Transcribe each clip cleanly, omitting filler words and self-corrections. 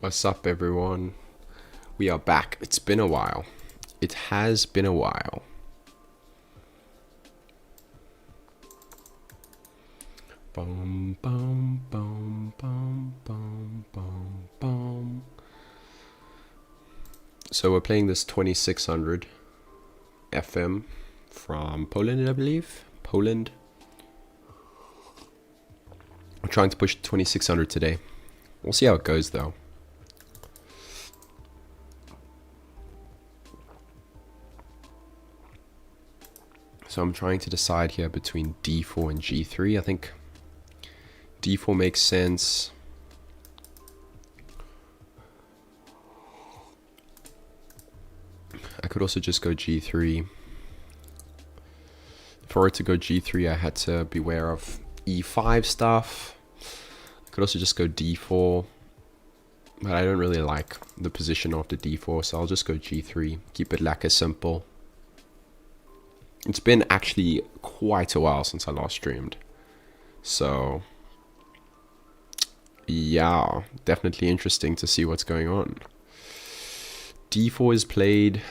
What's up, everyone? We are back. It's been a while. It has been a while. Boom, boom, boom, boom, boom, boom, boom. So we're playing this 2600 FM from Poland, I believe. Poland. I'm trying to push 2600 today. We'll see how it goes, though. So I'm trying to decide here between d4 and g3. I think d4 makes sense. I could also just go g3. If I were to go g3, I had to beware of e5 stuff. I could also just go d4. But I don't really like the position after d4, so I'll just go g3. Keep it lacquer simple. It's been actually quite a while since I last streamed. So, yeah, definitely interesting to see what's going on. d4 is played.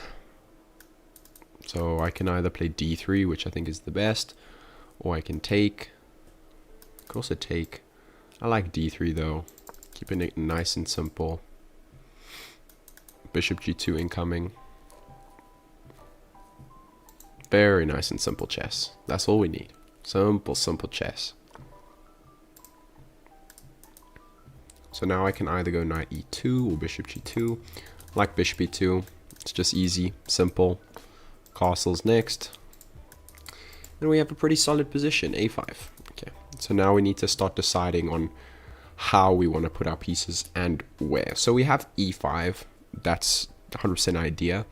So I can either play d3, which I think is the best, or I can take. I could also take. I like d3 though. Keeping it nice and simple. Bishop g2 incoming. Very nice and simple chess. That's all we need. Simple chess. So now I can either go knight e2 or bishop g2. Like bishop e2. It's just easy, simple. Castle's next. And we have a pretty solid position, a5. Okay. So now we need to start deciding on how we want to put our pieces and where. So we have e5. That's 100% idea.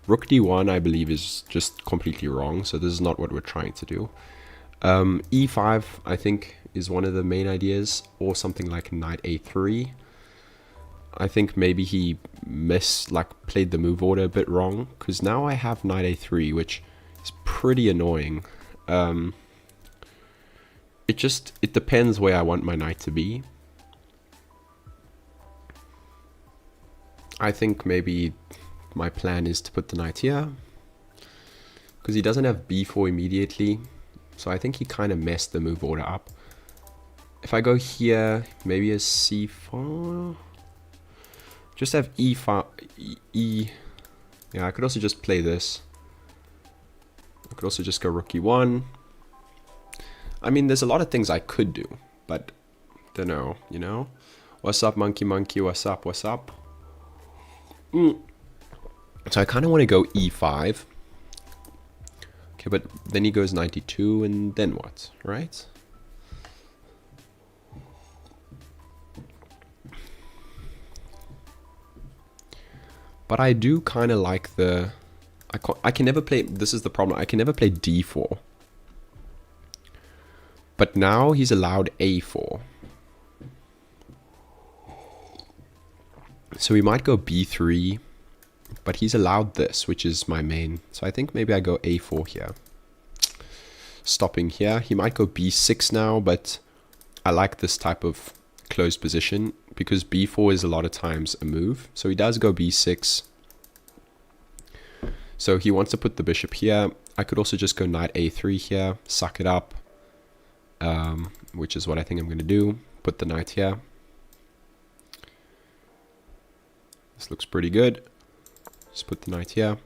Rook d1, I believe, is just completely wrong, so this is not what we're trying to do. e5, I think, is one of the main ideas, or something like knight a3. I think maybe he played the move order a bit wrong, because now I have knight a3, which is pretty annoying. It depends where I want my knight to be. I think maybe my plan is to put the knight here, because he doesn't have b4 immediately, so I think he kind of messed the move order up. If I go here, maybe a c4, just have e5, yeah, I could also just play this. I could also just go rook e1. I mean, there's a lot of things I could do, but don't know, you know? What's up, monkey, what's up, what's up? So I kind of want to go e5. Okay, but then he goes 92, and then what, right? But I do kind of like the... I can never play... This is the problem. I can never play d4. But now he's allowed a4. So we might go b3. But he's allowed this, which is my main. So I think maybe I go a4 here. Stopping here. He might go b6 now, but I like this type of closed position because b4 is a lot of times a move. So he does go b6. So he wants to put the bishop here. I could also just go knight a3 here, suck it up, which is what I think I'm going to do. Put the knight here. This looks pretty good. Just put the knight here.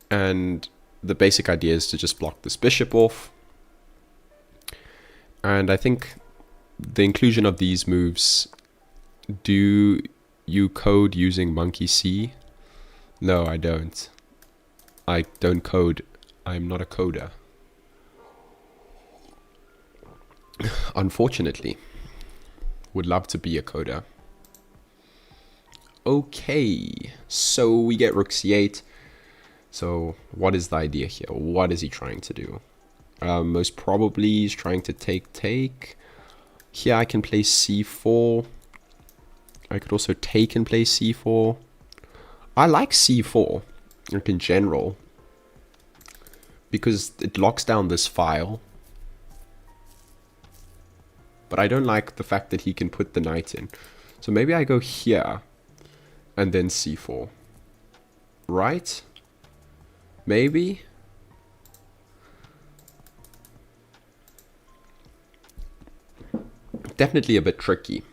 And the basic idea is to just block this bishop off. And I think the inclusion of these moves... Do you code using monkey C? No, I don't. I don't code. I'm not a coder. Unfortunately. Would love to be a coder. Okay, so we get rook c8. So what is the idea here? What is he trying to do? Most probably he's trying to take. Here I can play c4. I could also take and play c4. I like c4, like in general, because it locks down this file. But I don't like the fact that he can put the knight in. So maybe I go here and then c4. Right? Maybe? Definitely a bit tricky.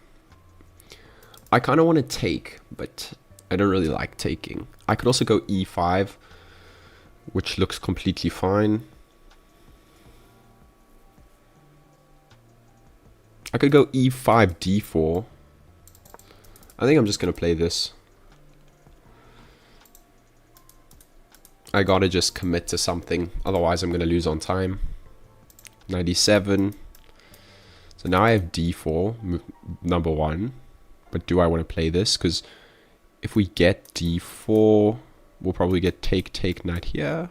I kind of want to take, but I don't really like taking. I could also go e5, which looks completely fine. I could go e5, d4. I think I'm just going to play this. I gotta just commit to something, otherwise I'm going to lose on time. 97. So now I have d4, number 1. But do I want to play this? Because if we get d4, we'll probably get take, knight here.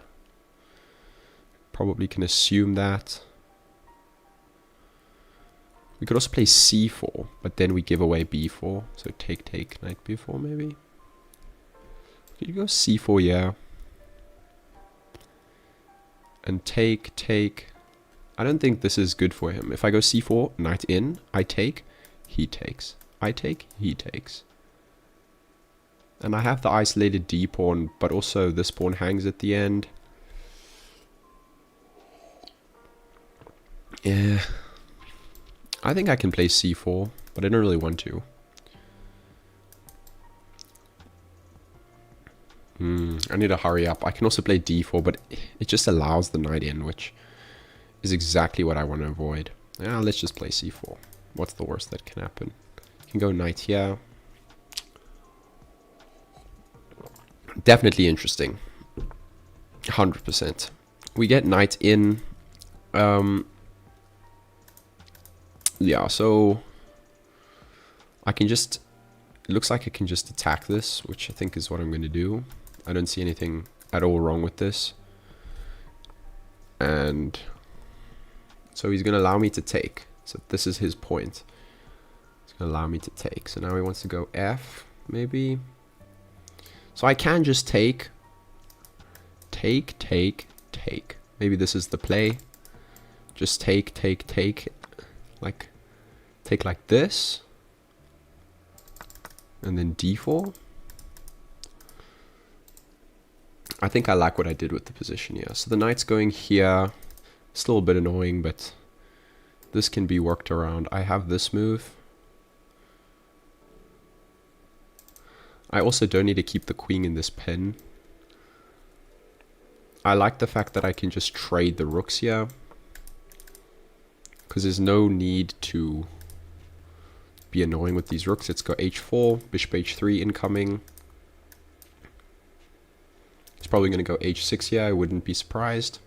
Probably can assume that. We could also play c4, but then we give away b4. So take, knight b4 maybe. Could you go c4, yeah. And take. I don't think this is good for him. If I go c4, knight in, I take, he takes. I take, he takes. And I have the isolated d pawn, but also this pawn hangs at the end. Yeah. I think I can play c4, but I don't really want to. I need to hurry up. I can also play d4, but it just allows the knight in, which is exactly what I want to avoid. Yeah, let's just play c4. What's the worst that can happen? You can go knight here. Definitely interesting. 100%. We get knight in. Yeah, so I can just... It looks like I can just attack this, which I think is what I'm going to do. I don't see anything at all wrong with this. And so he's going to allow me to take. So this is his point. He's going to allow me to take. So now he wants to go f, maybe. So I can just take. Maybe this is the play. Just take. Like, take like this. And then d4. I think I like what I did with the position here. So the knight's going here. Still a bit annoying, but this can be worked around. I have this move. I also don't need to keep the queen in this pin. I like the fact that I can just trade the rooks here, because there's no need to be annoying with these rooks. Let's go h4, bishop h3 incoming. He's probably going to go h6 here, I wouldn't be surprised.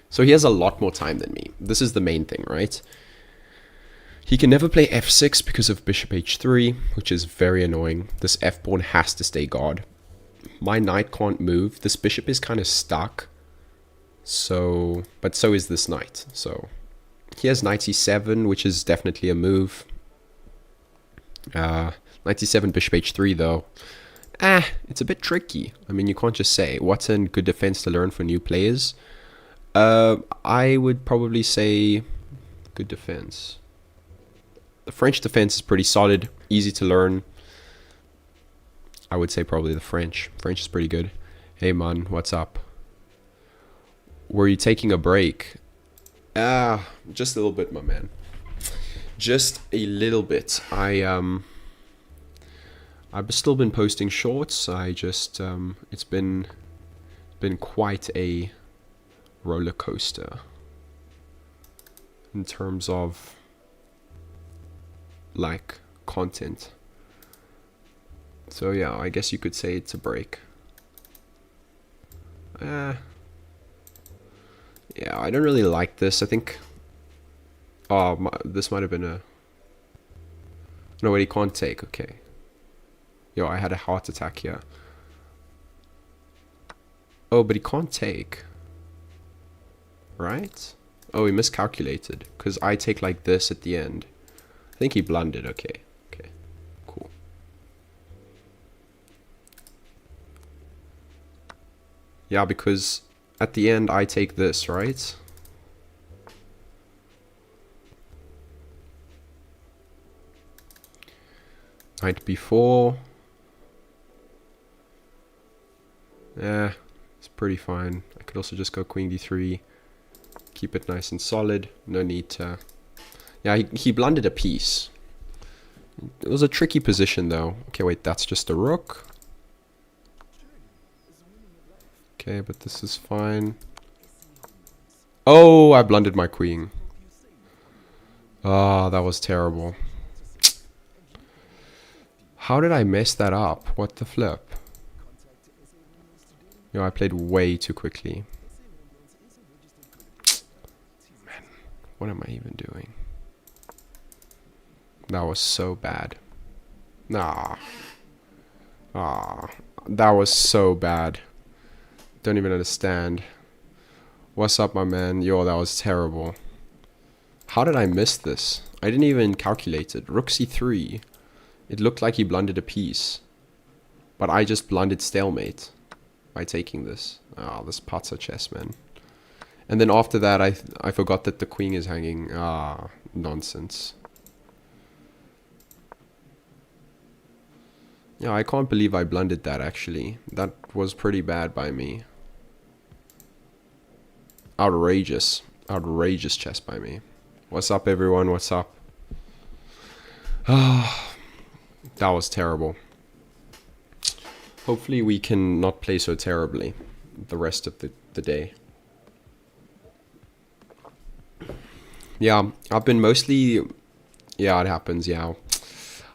So he has a lot more time than me. This is the main thing, right? He can never play f6 because of bishop h3, which is very annoying. This f pawn has to stay guard. My knight can't move. This bishop is kind of stuck. So, but so is this knight. So he has knight e7, which is definitely a move. Knight e7, bishop h3 though. It's a bit tricky. I mean, you can't just say. What's a good defense to learn for new players? I would probably say good defense. The French defense is pretty solid, easy to learn. I would say probably the French. French is pretty good. Hey man, what's up? Were you taking a break? Just a little bit, my man. Just a little bit. I've still been posting shorts. I just it's been quite a roller coaster in terms of like content. So yeah, I guess you could say it's a break. Yeah, I don't really like this. I think this might have been a... No, wait, he can't take. Okay. Yo, I had a heart attack here. Oh, but he can't take. Right? Oh, he miscalculated. Because I take like this at the end. I think he blundered. Okay. Okay. Cool. Yeah, because at the end I take this, right? Knight b4. Yeah, it's pretty fine. I could also just go queen d3. Keep it nice and solid. No need to... Yeah, he blundered a piece. It was a tricky position though. Okay, wait, that's just a rook. Okay, but this is fine. Oh, I blundered my queen. Ah, that was terrible. How did I mess that up? What the flip? You know, I played way too quickly. Man, what am I even doing? That was so bad. Ah, that was so bad. Don't even understand. What's up, my man? Yo, that was terrible. How did I miss this? I didn't even calculate it. Rook c3. It looked like he blundered a piece. But I just blundered stalemate by taking this. Ah, this pot's a chess, man. And then after that, I forgot that the queen is hanging. Ah, nonsense. Yeah, I can't believe I blundered that, actually. That was pretty bad by me. Outrageous. Outrageous chess by me. What's up, everyone? What's up? Ah, that was terrible. Hopefully we can not play so terribly the rest of the day. Yeah, I've been mostly... Yeah, it happens, yeah.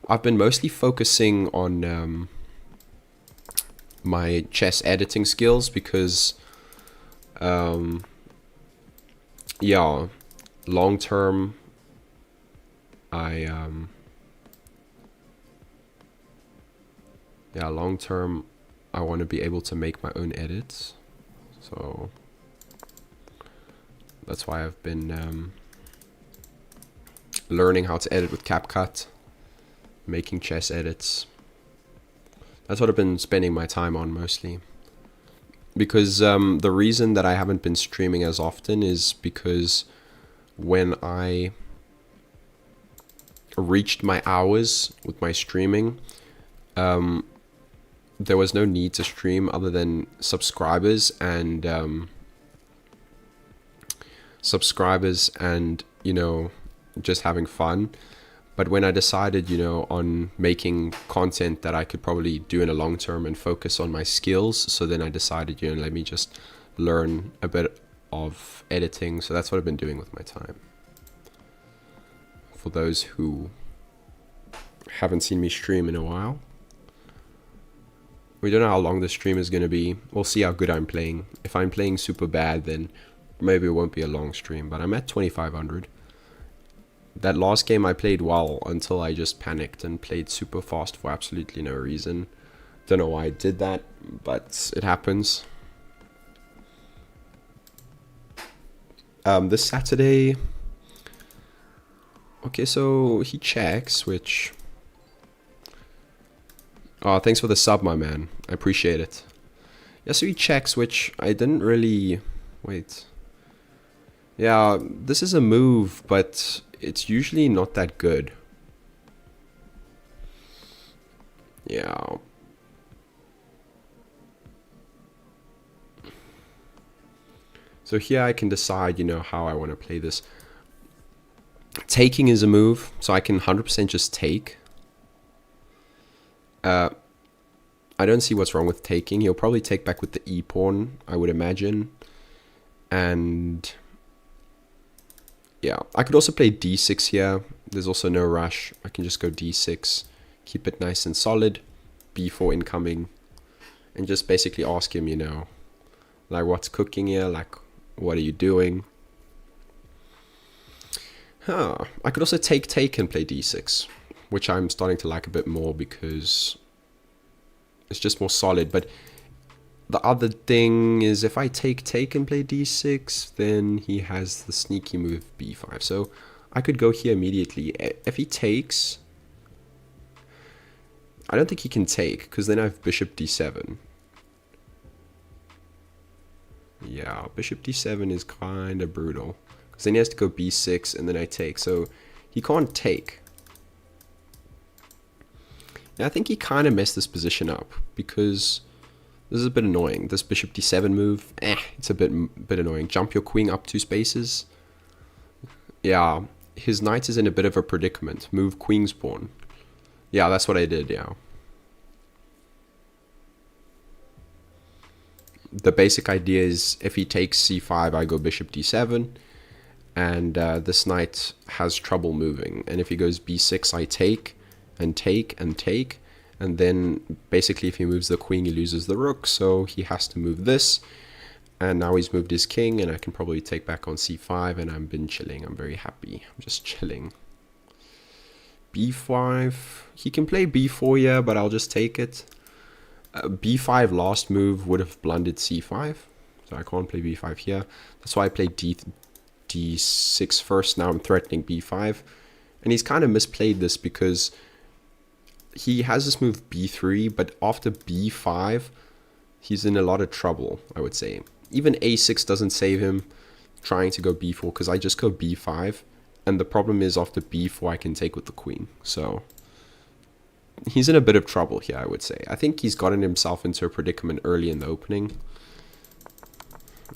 I've been mostly focusing on my chess editing skills because... yeah, long term, long term, I want to be able to make my own edits. So that's why I've been learning how to edit with CapCut, making chess edits. That's what I've been spending my time on mostly. Because the reason that I haven't been streaming as often is because when I reached my hours with my streaming, there was no need to stream other than subscribers and you know, just having fun. But when I decided, you know, on making content that I could probably do in a long term and focus on my skills, so then I decided, you know, let me just learn a bit of editing. So that's what I've been doing with my time. For those who haven't seen me stream in a while, we don't know how long the stream is going to be. We'll see how good I'm playing. If I'm playing super bad, then maybe it won't be a long stream, but I'm at 2500. That last game I played well until I just panicked and played super fast for absolutely no reason. Don't know why I did that, but it happens. This Saturday... Okay, so he checks, which... Oh, thanks for the sub, my man. I appreciate it. Yeah, so he checks, which I didn't really... Wait. Yeah, this is a move, but it's usually not that good. Yeah. So here I can decide, you know, how I want to play this. Taking is a move, so I can 100% just take. I don't see what's wrong with taking. He'll probably take back with the e-pawn, I would imagine. And... yeah, I could also play d6 here. There's also no rush. I can just go d6, keep it nice and solid, b4 incoming, and just basically ask him, you know, like, what's cooking here? Like, what are you doing? Huh. I could also take and play d6, which I'm starting to like a bit more because it's just more solid. But the other thing is, if I take and play d6, then he has the sneaky move b5. So I could go here immediately. If he takes, I don't think he can take, because then I have bishop d7. Yeah, bishop d7 is kind of brutal, because then he has to go b6 and then I take. So he can't take. Yeah, I think he kind of messed this position up because this is a bit annoying. This bishop d7 move, it's a bit annoying. Jump your queen up 2 spaces. Yeah, his knight is in a bit of a predicament. Move queen's pawn. Yeah, that's what I did, yeah. The basic idea is if he takes c5, I go bishop d7. And this knight has trouble moving. And if he goes b6, I take and take and take. And then basically if he moves the queen, he loses the rook. So he has to move this. And now he's moved his king, and I can probably take back on c5, and I've been chilling. I'm very happy. I'm just chilling. b5. He can play b4, yeah, but I'll just take it. b5 last move would have blundered c5. So I can't play b5 here. That's why I played d6 first. Now I'm threatening b5. And he's kind of misplayed this because he has this move b3, but after b5, he's in a lot of trouble, I would say. Even a6 doesn't save him trying to go b4 because I just go b5. And the problem is after b4, I can take with the queen. So he's in a bit of trouble here, I would say. I think he's gotten himself into a predicament early in the opening.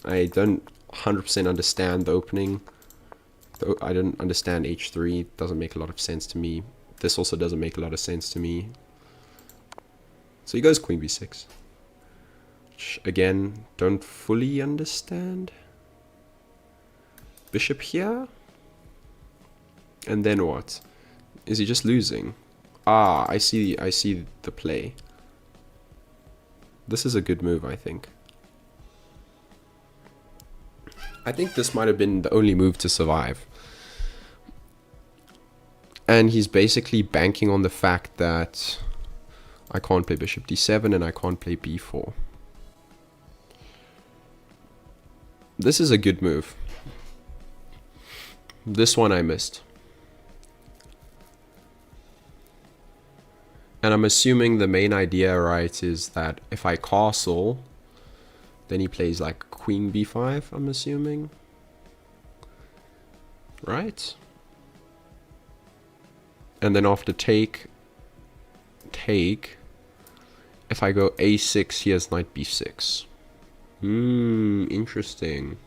I don't 100% understand the opening. I don't understand h3. It doesn't make a lot of sense to me. This also doesn't make a lot of sense to me. So he goes queen b6. Which, again, don't fully understand. Bishop here. And then what? Is he just losing? Ah, I see the play. This is a good move, I think. I think this might have been the only move to survive. And he's basically banking on the fact that I can't play bishop d7 and I can't play b4. This is a good move. This one I missed. And I'm assuming the main idea, right, is that if I castle, then he plays like queen b5, I'm assuming. Right? And then after take, if I go a6, he has knight b6. Interesting.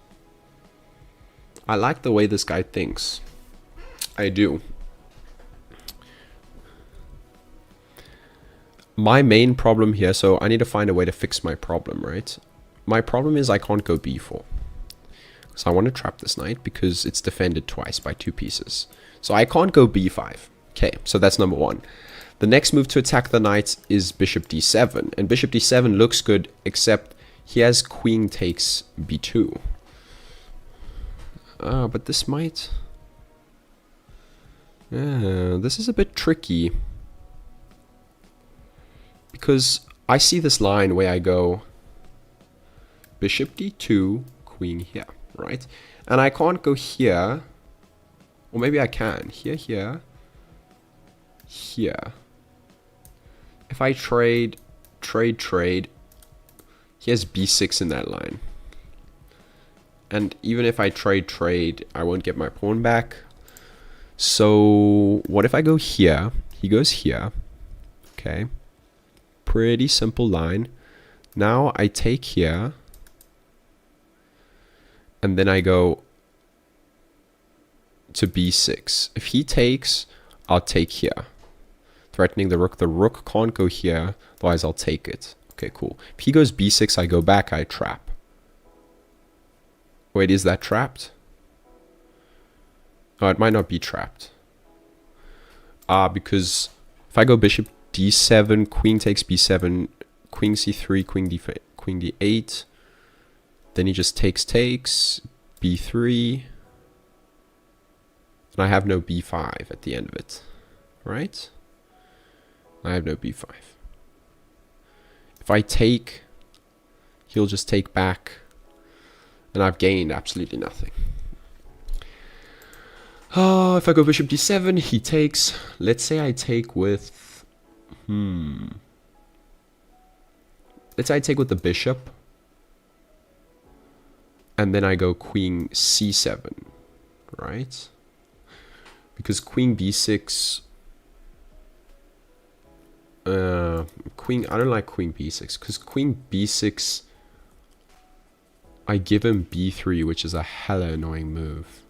I like the way this guy thinks. I do. My main problem here, so I need to find a way to fix my problem, right? My problem is I can't go b4. So I want to trap this knight because it's defended twice by 2 pieces. So I can't go b5. Okay, so that's number 1. The next move to attack the knight is bishop d7. And bishop d7 looks good, except he has queen takes b2. But this might... this is a bit tricky. Because I see this line where I go bishop d2, queen here, right? And I can't go here. Or maybe I can. Here, here. If I trade, he has b6 in that line. And even if I trade, I won't get my pawn back. So what if I go here? He goes here. Okay. Pretty simple line. Now I take here. And then I go to b6. If he takes, I'll take here. Threatening the rook. The rook can't go here, otherwise I'll take it. Okay, cool. If he goes b6, I go back, I trap. Wait, is that trapped? Oh, it might not be trapped. Because if I go bishop d7, queen takes b7, queen c3, queen d8, then he just takes, b3, and I have no b5 at the end of it, right? I have no b5. If I take, he'll just take back, and I've gained absolutely nothing. If I go bishop d7, he takes. Let's say I take with... Let's say I take with the bishop. And then I go queen c7, right? Because queen b6... Queen. I don't like queen b6 because queen b6. I give him b3, which is a hella annoying move.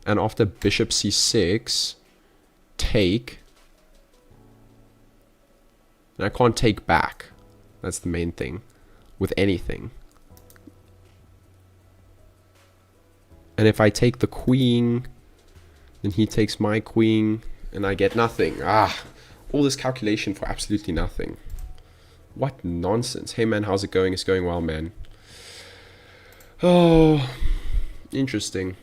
And after bishop c6, take. And I can't take back. That's the main thing with anything. And if I take the queen, then he takes my queen, and I get nothing. Ah, all this calculation for absolutely nothing. What nonsense. Hey man, how's it going? It's going well, man. Oh, interesting.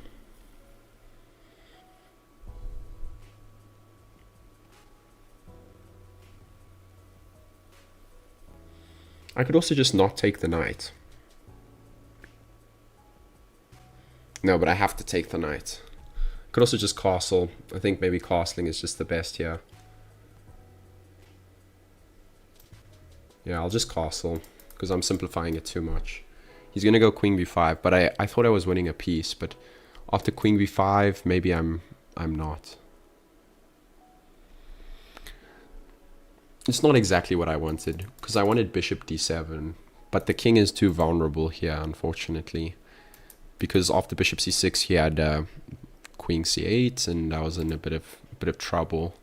I could also just not take the knight. No, but I have to take the knight. Could also just castle. I think maybe castling is just the best here. Yeah, I'll just castle because I'm simplifying it too much. He's gonna go queen b5, but I thought I was winning a piece, but after queen b5, maybe I'm not. It's not exactly what I wanted, because I wanted bishop d7, but the king is too vulnerable here, unfortunately. Because after bishop c6, he had queen c8, and I was in a bit of trouble.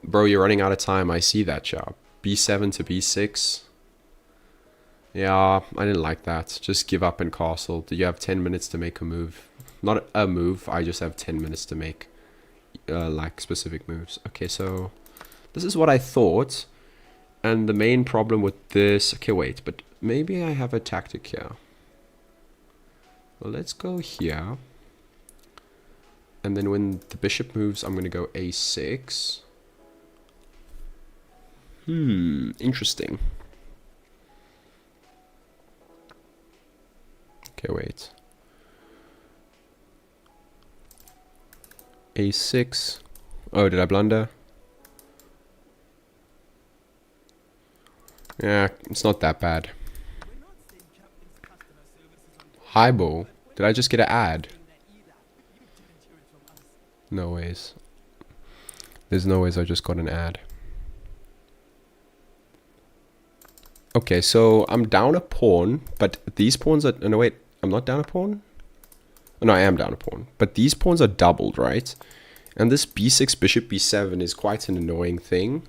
Bro, you're running out of time. I see that, chap. b7 to b6. Yeah, I didn't like that. Just give up and castle. You have 10 minutes to make a move. Not a move. I just have 10 minutes to make like specific moves. Okay, so this is what I thought. And the main problem with this... Okay, wait. But maybe I have a tactic here. Well, let's go here. And then when the bishop moves, I'm going to go a6. Interesting. Okay, wait. a6. Oh, did I blunder? Yeah, it's not that bad. Highball. Did I just get an ad? No ways. There's no ways I just got an ad. Okay, so I'm down a pawn, but these pawns are... No, wait. I'm not down a pawn? Oh, no, I am down a pawn. But these pawns are doubled, right? And this b6, bishop b7 is quite an annoying thing.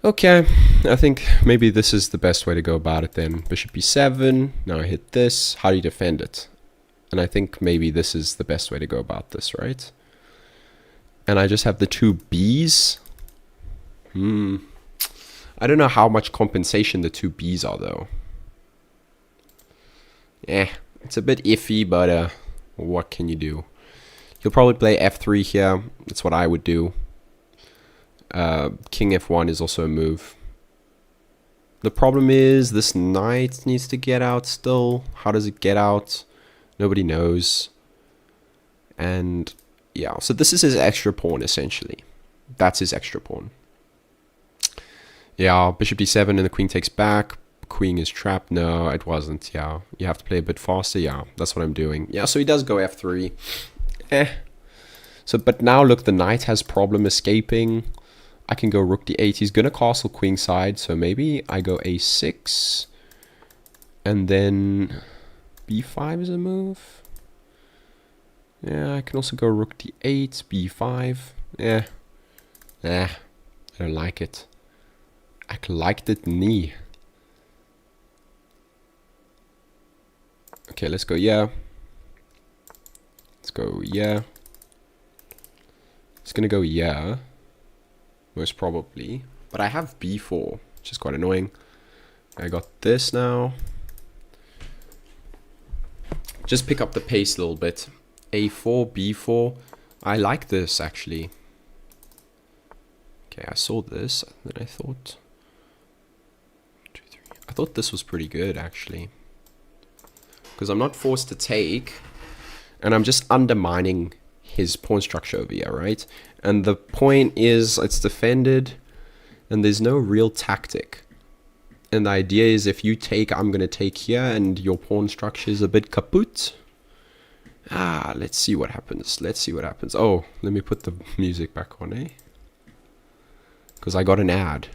Okay, I think maybe this is the best way to go about it then. Bishop b7, now I hit this. How do you defend it? And I think maybe this is the best way to go about this, right? And I just have the two b's. I don't know how much compensation the two b's are, though. Yeah, it's a bit iffy, but what can you do? He'll probably play f3 here. That's what I would do. King f1 is also a move. The problem is this knight needs to get out still. How does it get out? Nobody knows. And yeah, so this is his extra pawn essentially. That's his extra pawn. Yeah, bishop d7 and the queen takes back. Queen is trapped. No, it wasn't. Yeah, you have to play a bit faster. Yeah, that's what I'm doing. Yeah, so he does go f3. So, but now look, the knight has problem escaping. I can go rook d8. He's going to castle queenside, so maybe I go a6. And then b5 is a move. Yeah, I can also go rook d8, b5. Yeah. I don't like it. I liked it nie. Okay, let's go yeah. Let's go yeah. It's going to go yeah. Most probably. But I have b4, which is quite annoying. I got this now. Just pick up the pace a little bit. a4, b4. I like this, actually. Okay, I saw this, and then I thought... 2, 3. I thought this was pretty good, actually. Because I'm not forced to take, and I'm just undermining his pawn structure over here, right? And the point is, it's defended, and there's no real tactic. And the idea is, if you take, I'm going to take here, and your pawn structure is a bit kaput. Let's see what happens. Let's see what happens. Oh, let me put the music back on, eh? Because I got an ad.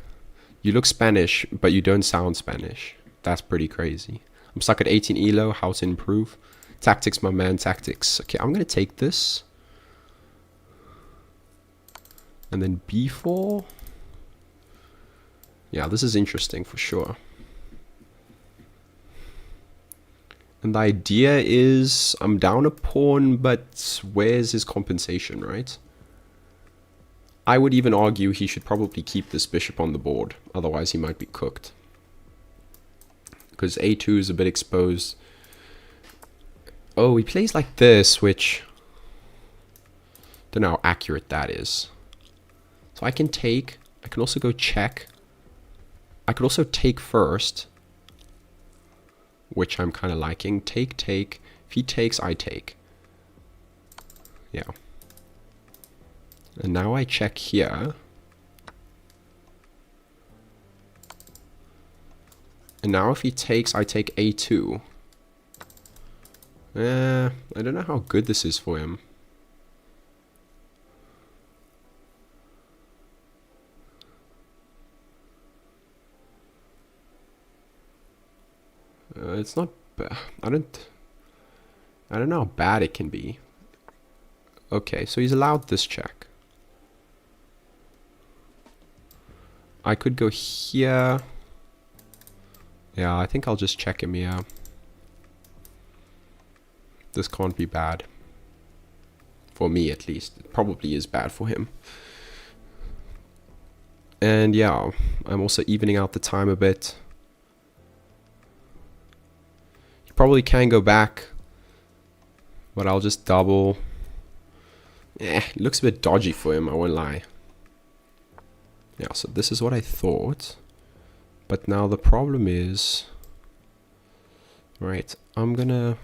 You look Spanish, but you don't sound Spanish. That's pretty crazy. I'm stuck at 18 elo. How to improve? Tactics, my man, tactics. Okay, I'm going to take this. And then b4. Yeah, this is interesting for sure. And the idea is I'm down a pawn, but where's his compensation, right? I would even argue he should probably keep this bishop on the board. Otherwise, he might be cooked. Because a2 is a bit exposed. Oh, he plays like this, which... don't know how accurate that is. So I can take. I can also go check. I could also take first, which I'm kind of liking. Take, take. If he takes, I take. Yeah. And now I check here. And now if he takes, I take a2. I don't know how good this is for him. It's not bad. I don't know how bad it can be. Okay, so he's allowed this check. I could go here. Yeah, I think I'll just check him here. This can't be bad. For me, at least. It probably is bad for him. And yeah, I'm also evening out the time a bit. He probably can go back. But I'll just double. It looks a bit dodgy for him, I won't lie. Yeah, so this is what I thought. But now the problem is... right, I'm gonna...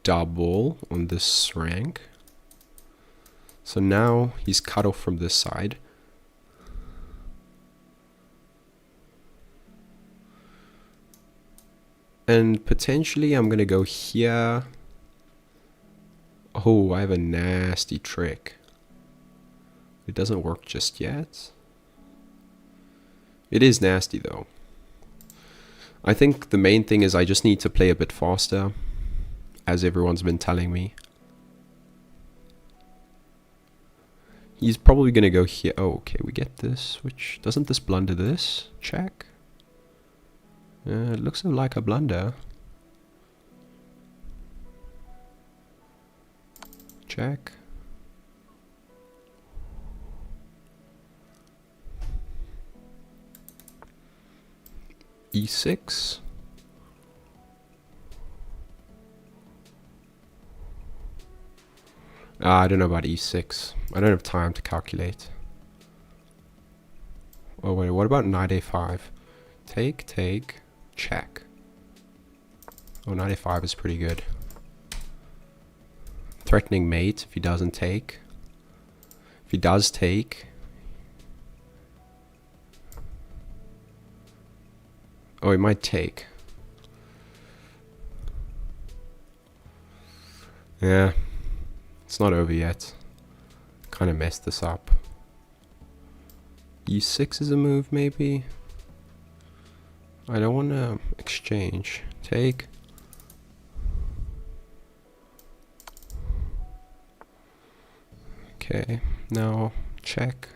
double on this rank. So now he's cut off from this side. And potentially I'm gonna go here. Oh, I have a nasty trick. It doesn't work just yet. It is nasty though. I think the main thing is I just need to play a bit faster, as everyone's been telling me. He's probably gonna go here. Oh, okay, we get this. Which doesn't this blunder this? Check. It looks like a blunder. Check. E6. I don't know about e6. I don't have time to calculate. Oh wait, what about knight a5? Take, take, check. Oh, knight a5 is pretty good. Threatening mate if he doesn't take. If he does take... oh, he might take. Yeah. It's not over yet. Kind of messed this up. E6 is a move, maybe? I don't want to exchange. Take. Okay, now check.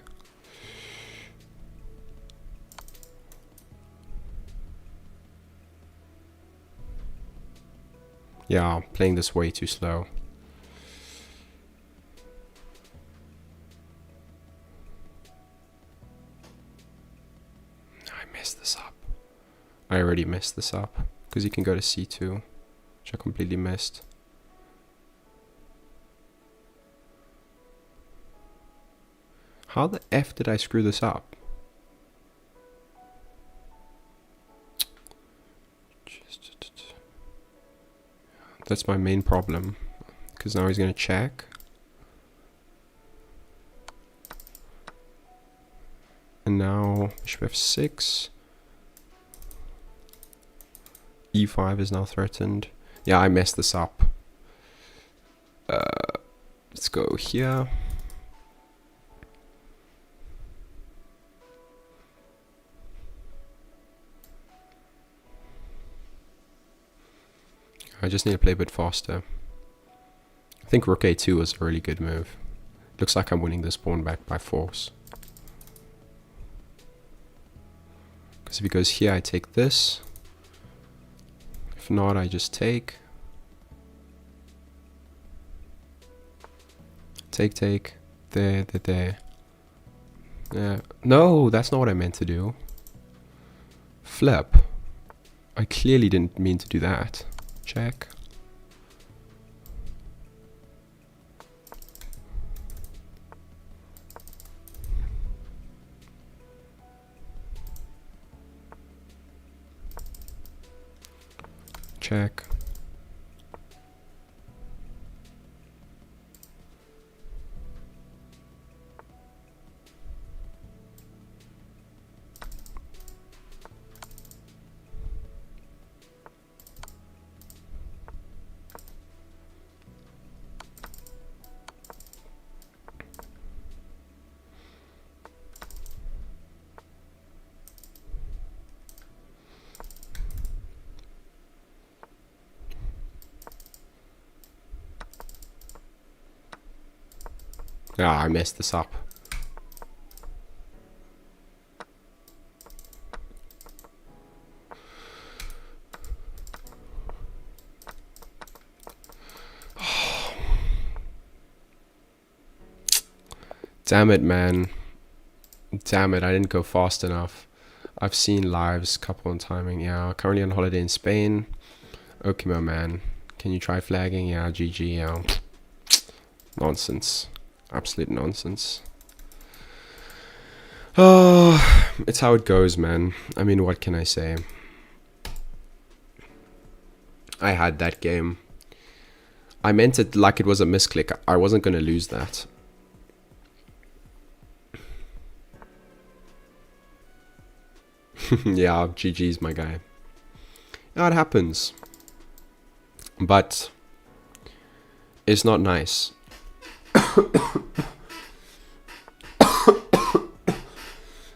Yeah, playing this way too slow. I messed this up. I already messed this up because you can go to c2, which I completely missed. How the F did I screw this up? That's my main problem, because now he's going to check. And now bishop f6. e5 is now threatened. Yeah, I messed this up. Let's go here. I just need to play a bit faster. I think rook a2 was a really good move. Looks like I'm winning this pawn back by force. Because if he goes here, I take this. If not, I just take. Take. There. No, that's not what I meant to do. Flip. I clearly didn't mean to do that. Check. Check. Ah, I messed this up. Damn it, man. Damn it, I didn't go fast enough. I've seen lives, couple on timing. Yeah, currently on holiday in Spain. Okay, my man. Can you try flagging? Yeah, GG. Yeah. Nonsense. Absolute nonsense. Oh, it's how it goes, man. I mean, what can I say? I had that game. I meant it like it was a misclick. I wasn't going to lose that. Yeah, GG's, my guy. Yeah, it happens. But it's not nice.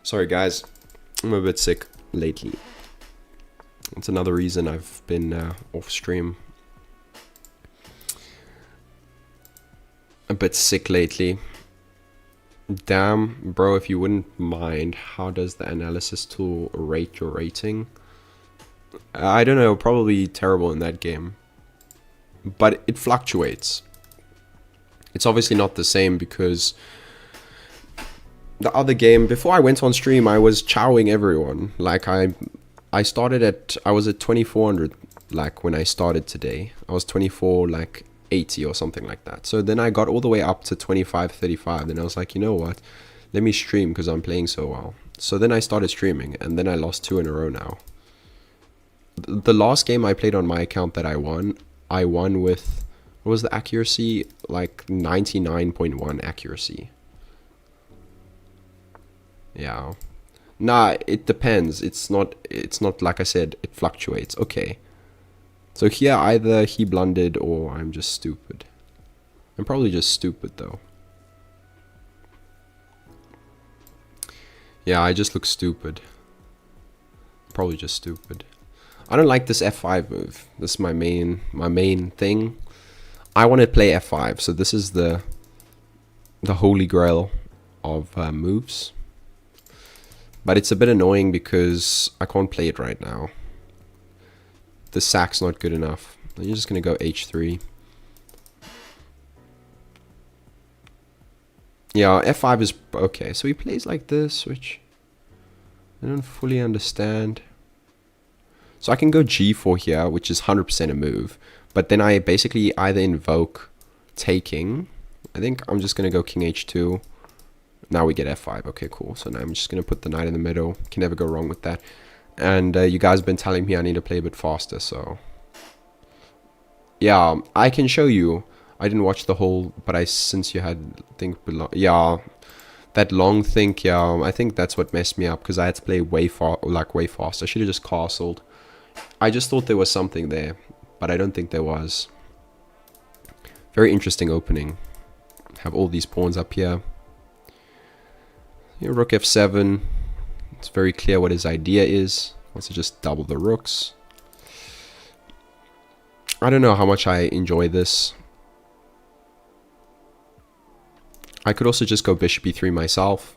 Sorry, guys. I'm a bit sick lately. That's another reason I've been off stream. A bit sick lately. Damn, bro, if you wouldn't mind, how does the analysis tool rate your rating? I don't know, probably terrible in that game. But it fluctuates. It's obviously not the same because the other game, before I went on stream, I was chowing everyone. Like I was at 2400 like when I started today. I was 24 like 80 or something like that. So then I got all the way up to 25-35. Then I was like, you know what? Let me stream because I'm playing so well. So then I started streaming and then I lost 2 in a row now. The last game I played on my account that I won with, what was the accuracy? Like 99.1 accuracy. Yeah. Nah, it depends. It's not like I said, it fluctuates. Okay. So here either he blundered or I'm just stupid. I'm probably just stupid though. Yeah, I just look stupid. Probably just stupid. I don't like this f5 move. This is my main thing. I want to play f5, so this is the holy grail of moves. But it's a bit annoying because I can't play it right now. The sack's not good enough. You're just going to go h3. Yeah, f5 is okay. So he plays like this, which I don't fully understand. So I can go g4 here, which is 100% a move. But then I basically either invoke taking. I think I'm just going to go king h2. Now we get f5. Okay, cool. So now I'm just going to put the knight in the middle. Can never go wrong with that. And you guys have been telling me I need to play a bit faster, so... Yeah, I can show you. I didn't watch the whole, but since you had yeah, that long think, yeah, I think that's what messed me up because I had to play way fast. I should have just castled. I just thought there was something there, but I don't think there was. Very interesting opening. Have all these pawns up here. Here, rook f7. It's very clear what his idea is. Wants to just double the rooks. I don't know how much I enjoy this. I could also just go bishop e3 myself.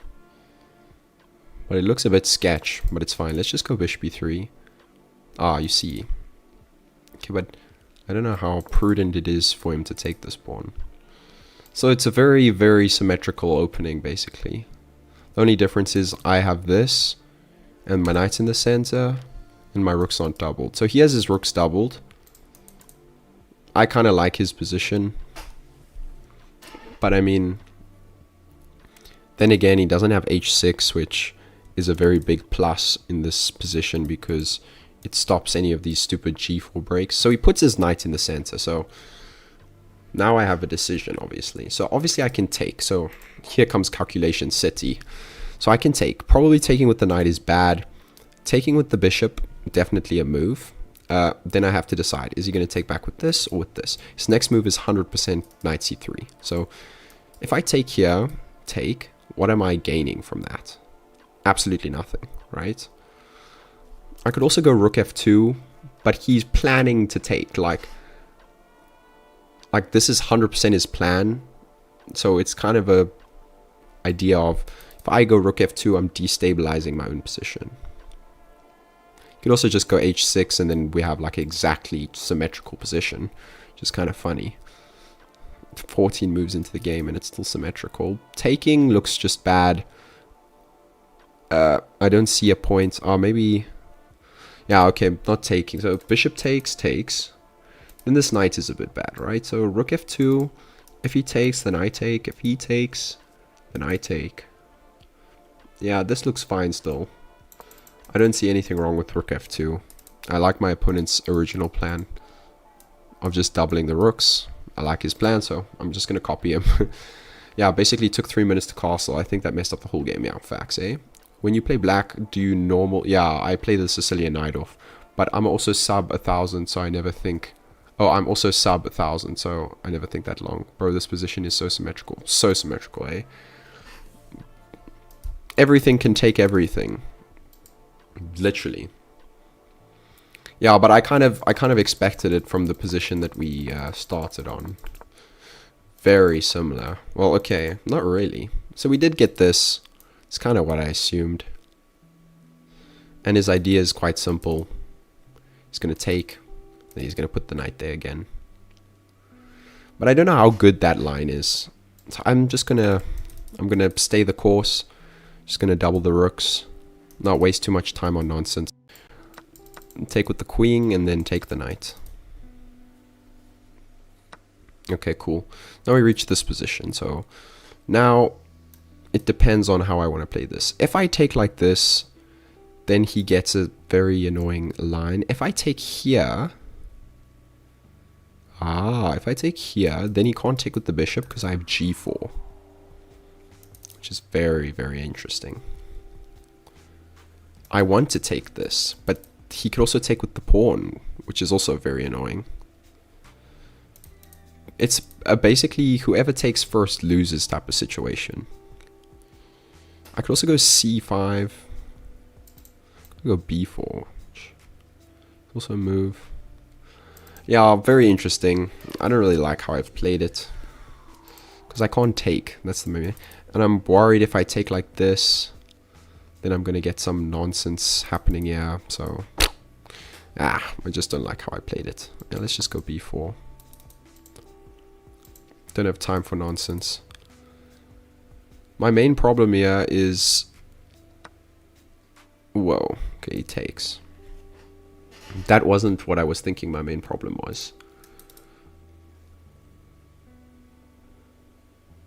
But it looks a bit sketch, but it's fine. Let's just go bishop e3. Ah, you see. Okay, but I don't know how prudent it is for him to take this pawn. So it's a very, very symmetrical opening, basically. The only difference is I have this, and my knight's in the center, and my rook's not doubled. So he has his rooks doubled. I kind of like his position. But I mean, then again, he doesn't have h6, which is a very big plus in this position because it stops any of these stupid g4 breaks. So he puts his knight in the center. So now I have a decision, obviously. So obviously I can take. So here comes calculation city. So I can take. Probably taking with the knight is bad. Taking with the bishop, definitely a move. Then I have to decide, is he going to take back with this or with this? His next move is 100% knight c3. So if I take here, take, what am I gaining from that? Absolutely nothing, right? I could also go rook f2, but he's planning to take. Like this is 100% his plan. So it's kind of a idea of, if I go rook f2, I'm destabilizing my own position. You could also just go h6 and then we have like exactly symmetrical position, which is kind of funny. 14 moves into the game and it's still symmetrical. Taking looks just bad. I don't see a point. Oh, maybe... Yeah, okay, not taking. So bishop takes. Then this knight is a bit bad, right? So rook f2. If he takes, then I take. If he takes, then I take. Yeah, this looks fine still. I don't see anything wrong with rook f2. I like my opponent's original plan of just doubling the rooks. I like his plan, so I'm just going to copy him. Yeah, basically took 3 minutes to castle. I think that messed up the whole game. Yeah, facts, eh? When you play black, do you normal... Yeah, I play the Sicilian knight off. But I'm also sub 1,000, so I never think... Oh, I'm also sub 1,000, so I never think that long. Bro, this position is so symmetrical. So symmetrical, eh? Everything can take everything. Literally. Yeah, but I kind of expected it from the position that we started on. Very similar. Well, okay, not really. So we did get this. It's kind of what I assumed. And his idea is quite simple. He's going to take, then he's going to put the knight there again. But I don't know how good that line is. So I'm going to stay the course. Just going to double the rooks. Not waste too much time on nonsense. Take with the queen and then take the knight. Okay, cool. Now we reach this position. So now it depends on how I want to play this. If I take like this, then he gets a very annoying line. If I take here... if I take here, then he can't take with the bishop because I have g4. Which is very, very interesting. I want to take this, but he could also take with the pawn, which is also very annoying. It's basically whoever takes first loses type of situation. I could also go c5. Go b4. Also a move. Yeah, very interesting. I don't really like how I've played it. Because I can't take. That's the maybe. And I'm worried if I take like this, then I'm going to get some nonsense happening here. So, I just don't like how I played it. Yeah, let's just go b4. Don't have time for nonsense. My main problem here is... Whoa. Okay, he takes. That wasn't what I was thinking my main problem was.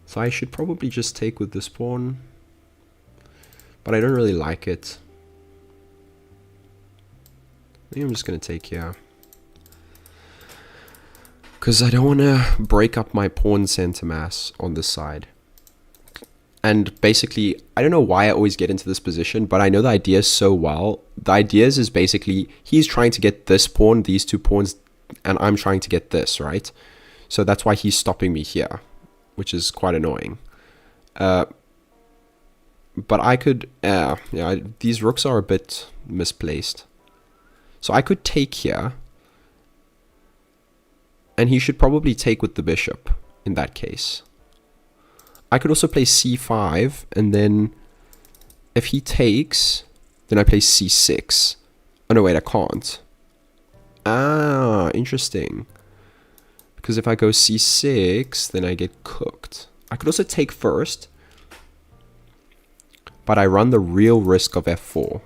So I should probably just take with this pawn. But I don't really like it. I think I'm just going to take here. Because I don't want to break up my pawn center mass on this side. And basically, I don't know why I always get into this position, but I know the idea so well. The idea is basically, he's trying to get this pawn, these two pawns, and I'm trying to get this, right? So that's why he's stopping me here, which is quite annoying. But I could, these rooks are a bit misplaced. So I could take here. And he should probably take with the bishop in that case. I could also play c5, and then if he takes, then I play c6. Oh no, wait, I can't. Ah, interesting. Because if I go c6, then I get cooked. I could also take first, but I run the real risk of f4.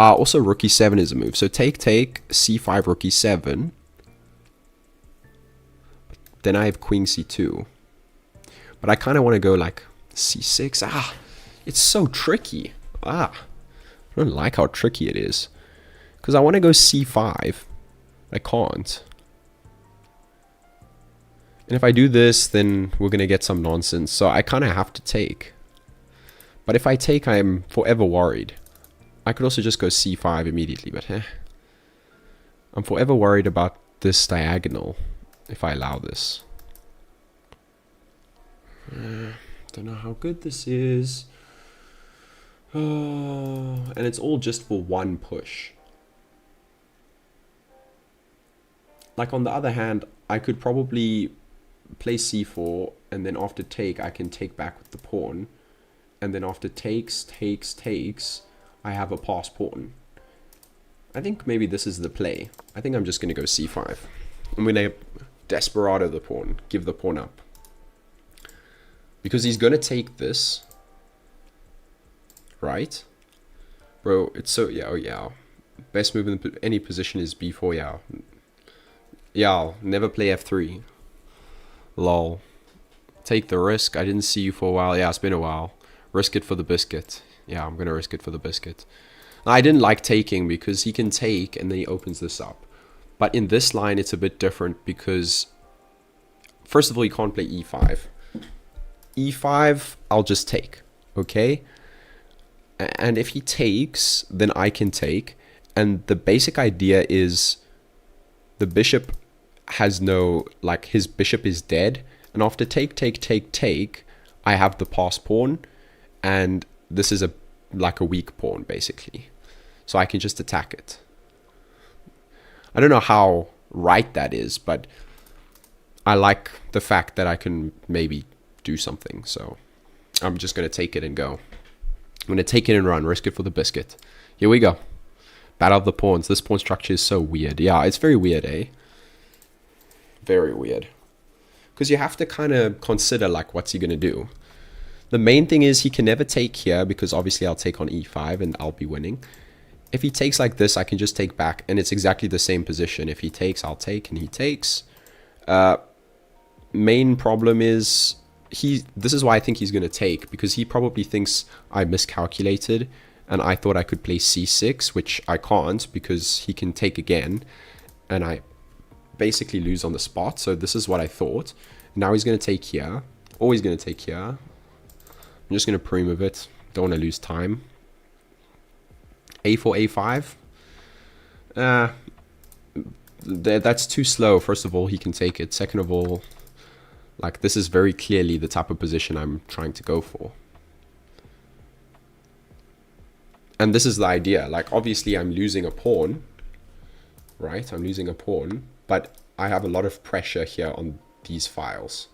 Also rook e7 is a move. So take, c5, rook e7. Then I have queen c2. But I kind of want to go like c6. Ah, it's so tricky. Ah, I don't like how tricky it is. Because I want to go c5. I can't. And if I do this, then we're going to get some nonsense. So I kind of have to take. But if I take, I'm forever worried. I could also just go c5 immediately, but I'm forever worried about this diagonal if I allow this. Don't know how good this is. Oh, and it's all just for one push. Like on the other hand, I could probably play c4, and then after take, I can take back with the pawn. And then after takes, I have a pass pawn. I think maybe this is the play. I think I'm just going to go c5. I'm going to desperado the pawn, give the pawn up. Because he's going to take this. Right? Bro, it's so... Yeah, oh yeah. Best move in any position is b4, yeah. Yeah, never play f3. Lol. Take the risk. I didn't see you for a while. Yeah, it's been a while. Risk it for the biscuit. Yeah, I'm going to risk it for the biscuit. I didn't like taking because he can take and then he opens this up. But in this line, it's a bit different because... First of all, you can't play e5. e5, I'll just take. Okay? And if he takes, then I can take. And the basic idea is the bishop has no... Like, his bishop is dead. And after take, I have the pass pawn. And this is like a weak pawn, basically. So I can just attack it. I don't know how right that is, but I like the fact that I can maybe do something. So I'm just going to take it and go. I'm going to take it and run, risk it for the biscuit. Here we go. Battle of the pawns. This pawn structure is so weird. Yeah, it's very weird, eh? Very weird. Because you have to kind of consider, like, what's he going to do? The main thing is he can never take here because obviously I'll take on e5 and I'll be winning. If he takes like this, I can just take back and it's exactly the same position. If he takes, I'll take, and he takes. Main problem is this is why I think he's going to take, because he probably thinks I miscalculated and I thought I could play c6, which I can't because he can take again and I basically lose on the spot. So this is what I thought. Now he's going to take here. Or he's going to take here. I'm just going to pre-move it. Don't want to lose time. a4, a5. That's too slow. First of all, he can take it. Second of all, like, this is very clearly the type of position I'm trying to go for. And this is the idea. Like, obviously, I'm losing a pawn. Right? I'm losing a pawn. But I have a lot of pressure here on these files.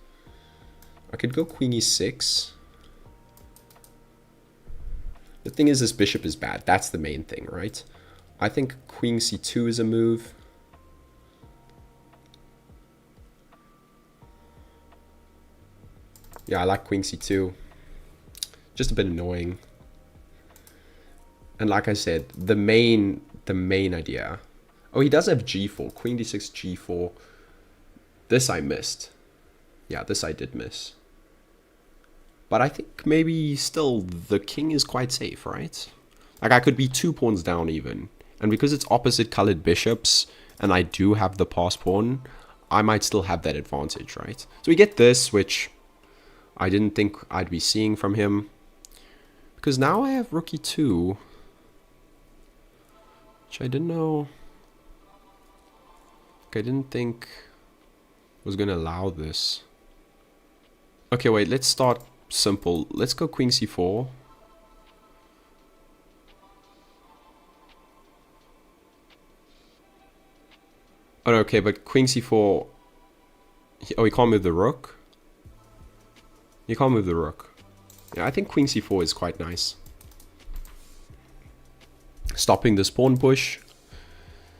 I could go queen e6. The thing is, this bishop is bad. That's the main thing, right? I think queen c2 is a move. Yeah, I like queen c2. Just a bit annoying. And like I said, the main idea. Oh, he does have g4. Queen d6, g4. This I missed. Yeah, this I did miss. But I think maybe still the king is quite safe, right? Like, I could be 2 pawns down even. And because it's opposite colored bishops and I do have the pass pawn, I might still have that advantage, right? So we get this, which I didn't think I'd be seeing from him. Because now I have rook e2. Which I didn't know. I didn't think was going to allow this. Okay, wait, let's start simple. Let's go queen c4. Oh, no, okay, but queen c4... Oh, he can't move the rook? You can't move the rook. Yeah, I think queen c4 is quite nice. Stopping this pawn push.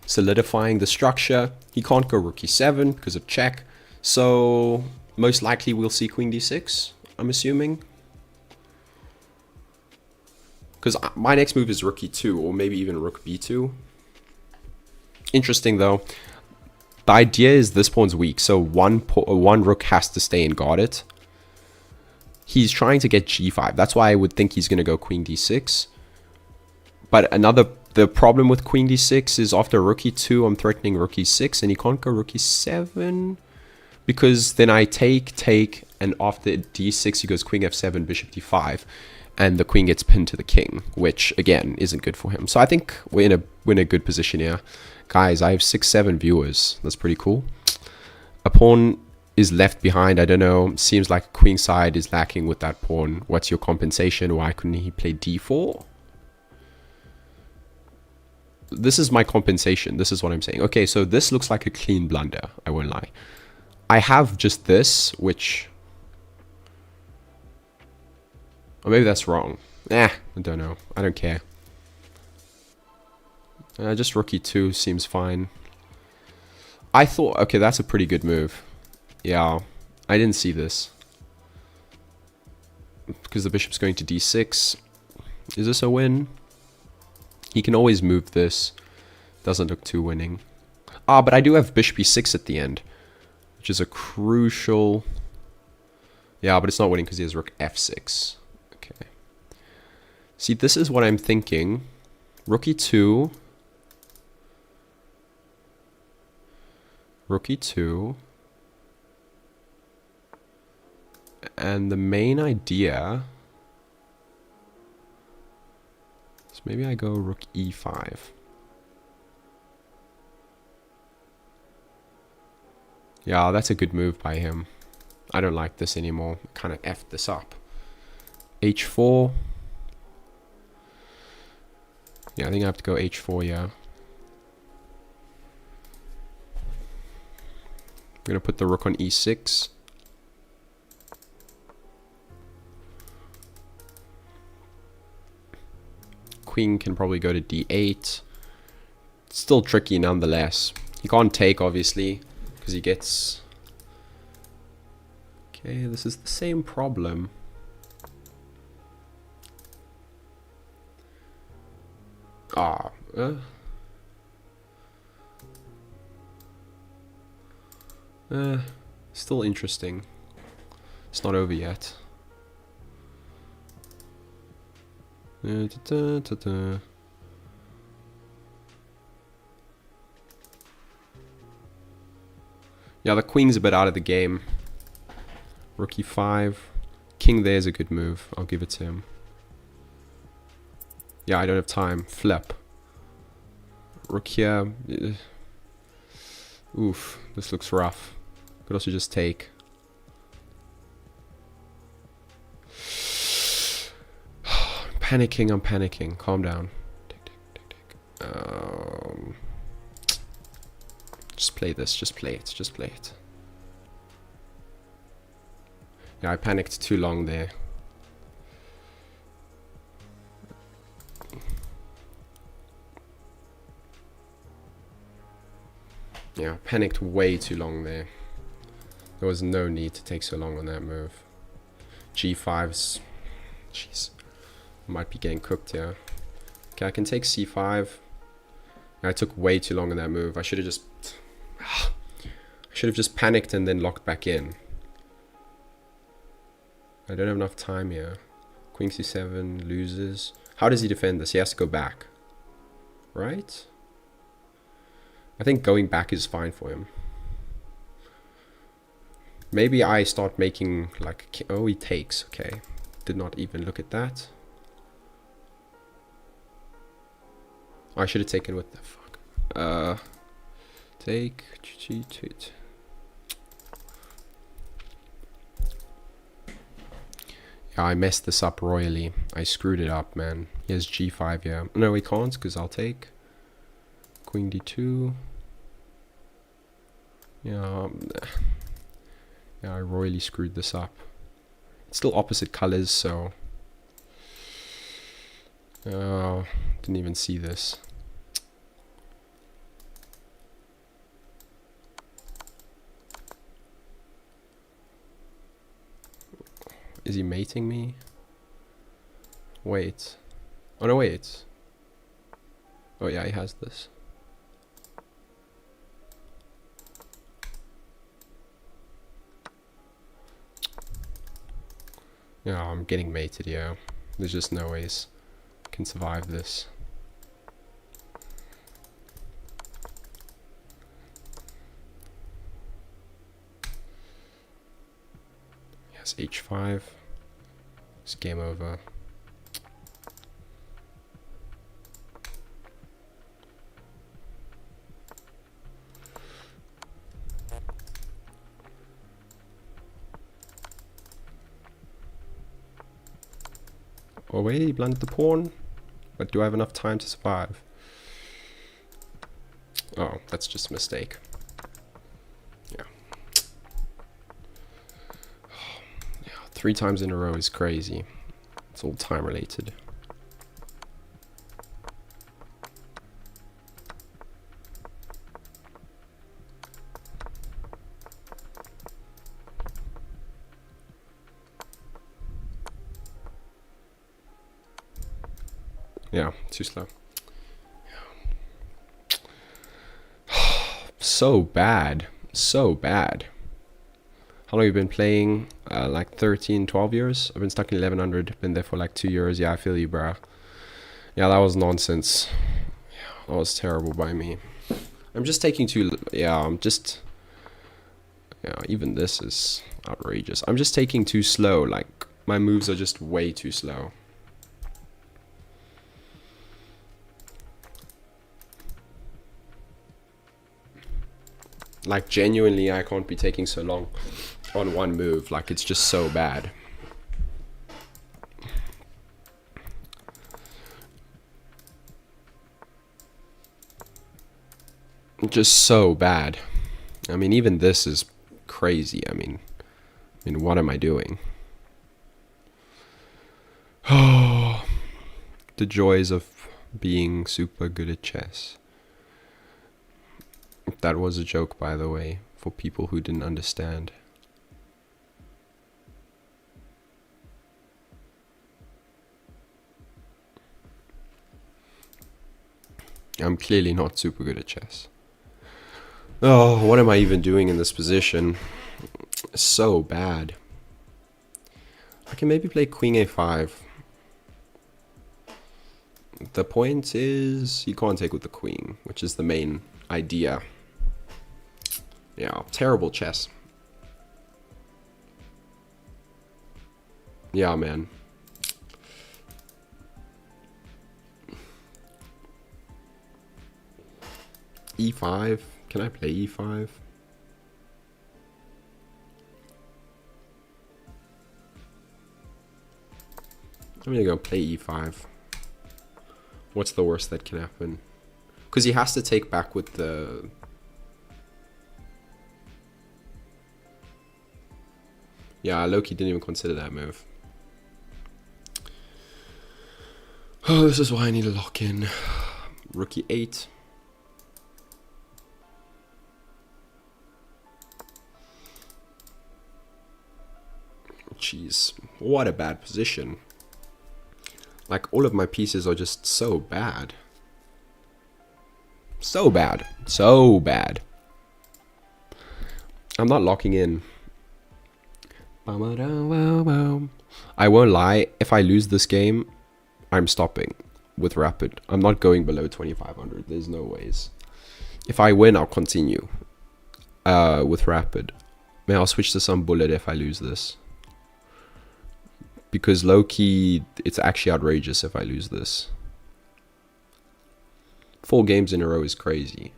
Solidifying the structure. He can't go rook e7 because of check. So, most likely we'll see queen d6, I'm assuming. Because my next move is rook e2, or maybe even rook b2. Interesting, though. The idea is this pawn's weak, so one rook has to stay and guard it. He's trying to get g5. That's why I would think he's going to go queen d6. But the problem with queen d6 is after rook e2, I'm threatening rook e6, and he can't go rook e7. Because then I take, and after d6, he goes queen f7, bishop d5. And the queen gets pinned to the king, which, again, isn't good for him. So I think we're in a good position here. Guys, I have 6-7 viewers. That's pretty cool. A pawn is left behind. I don't know. Seems like queen side is lacking with that pawn. What's your compensation? Why couldn't he play d4? This is my compensation. This is what I'm saying. Okay, so this looks like a clean blunder. I won't lie. I have just this, which... Or maybe that's wrong. I don't know. I don't care. Just rook e2 seems fine. I thought... Okay, that's a pretty good move. Yeah, I didn't see this. Because the bishop's going to d6. Is this a win? He can always move this. Doesn't look too winning. Ah, but I do have bishop e6 at the end. Which is a crucial... Yeah, but it's not winning because he has rook f6. Okay. See, this is what I'm thinking. Rook e2. Rook e2. And the main idea is maybe I go rook e5. Yeah, that's a good move by him. I don't like this anymore. Kind of effed this up. h4. Yeah, I think I have to go h4, yeah. I'm going to put the rook on e6. Queen can probably go to d8. Still tricky nonetheless. He can't take, obviously, because he gets... Okay, this is the same problem. Still interesting. It's not over yet. Yeah, the queen's a bit out of the game. Rook e5. King there is a good move. I'll give it to him. Yeah, I don't have time. Flip. Rook here. Oof, this looks rough. Could also just take. I'm panicking. Calm down. Just play this. Just play it. Yeah, I panicked too long there. Yeah, panicked way too long there. There was no need to take so long on that move. G5's... Jeez. Might be getting cooked here. Okay, I can take c5. I took way too long on that move. I should have just panicked and then locked back in. I don't have enough time here. Queen c7 loses. How does he defend this? He has to go back. Right? I think going back is fine for him. Maybe I start making like... Oh, he takes. Okay. Did not even look at that. I should have taken what the fuck. Take. Yeah, I messed this up royally. I screwed it up, man. He has g5, yeah. No, he can't, because I'll take. Queen d2. Yeah, yeah, I royally screwed this up. It's still opposite colors, so... didn't even see this. Is he mating me? Wait. Oh no, wait. Oh yeah, he has this. Yeah, I'm getting mated, yeah. There's just no ways I can survive this. Yes, H5. It's game over. Oh wait, he blundered the pawn. But do I have enough time to survive? Oh, that's just a mistake. Yeah. Yeah, 3 times in a row is crazy. It's all time related. Yeah, too slow. So bad. So bad. How long have you been playing? Like 13, 12 years? I've been stuck in 1100. Been there for like 2 years. Yeah, I feel you, bruh. Yeah, that was nonsense. Yeah, that was terrible by me. I'm just taking too... Yeah, I'm just... Yeah, even this is outrageous. I'm just taking too slow. Like, my moves are just way too slow. Like, genuinely, I can't be taking so long on one move. Like, it's just so bad. Just so bad. I mean, even this is crazy. I mean, what am I doing? Oh, the joys of being super good at chess. That was a joke, by the way, for people who didn't understand. I'm clearly not super good at chess. Oh, what am I even doing in this position? So bad. I can maybe play Queen A5. The point is, you can't take with the queen, which is the main idea. Yeah, terrible chess. Yeah, man. E5? Can I play E5? I'm gonna go play E5. What's the worst that can happen? Because he has to take back with the... Yeah, Loki didn't even consider that move. Oh, this is why I need a lock in. Rook E8. Jeez, what a bad position. Like, all of my pieces are just so bad. So bad. So bad. I'm not locking in. I won't lie, if I lose this game, I'm stopping with Rapid. I'm not going below 2500. There's no ways. If I win, I'll continue with Rapid. May I'll switch to some Bullet if I lose this. Because low-key, it's actually outrageous if I lose this. 4 games in a row is crazy.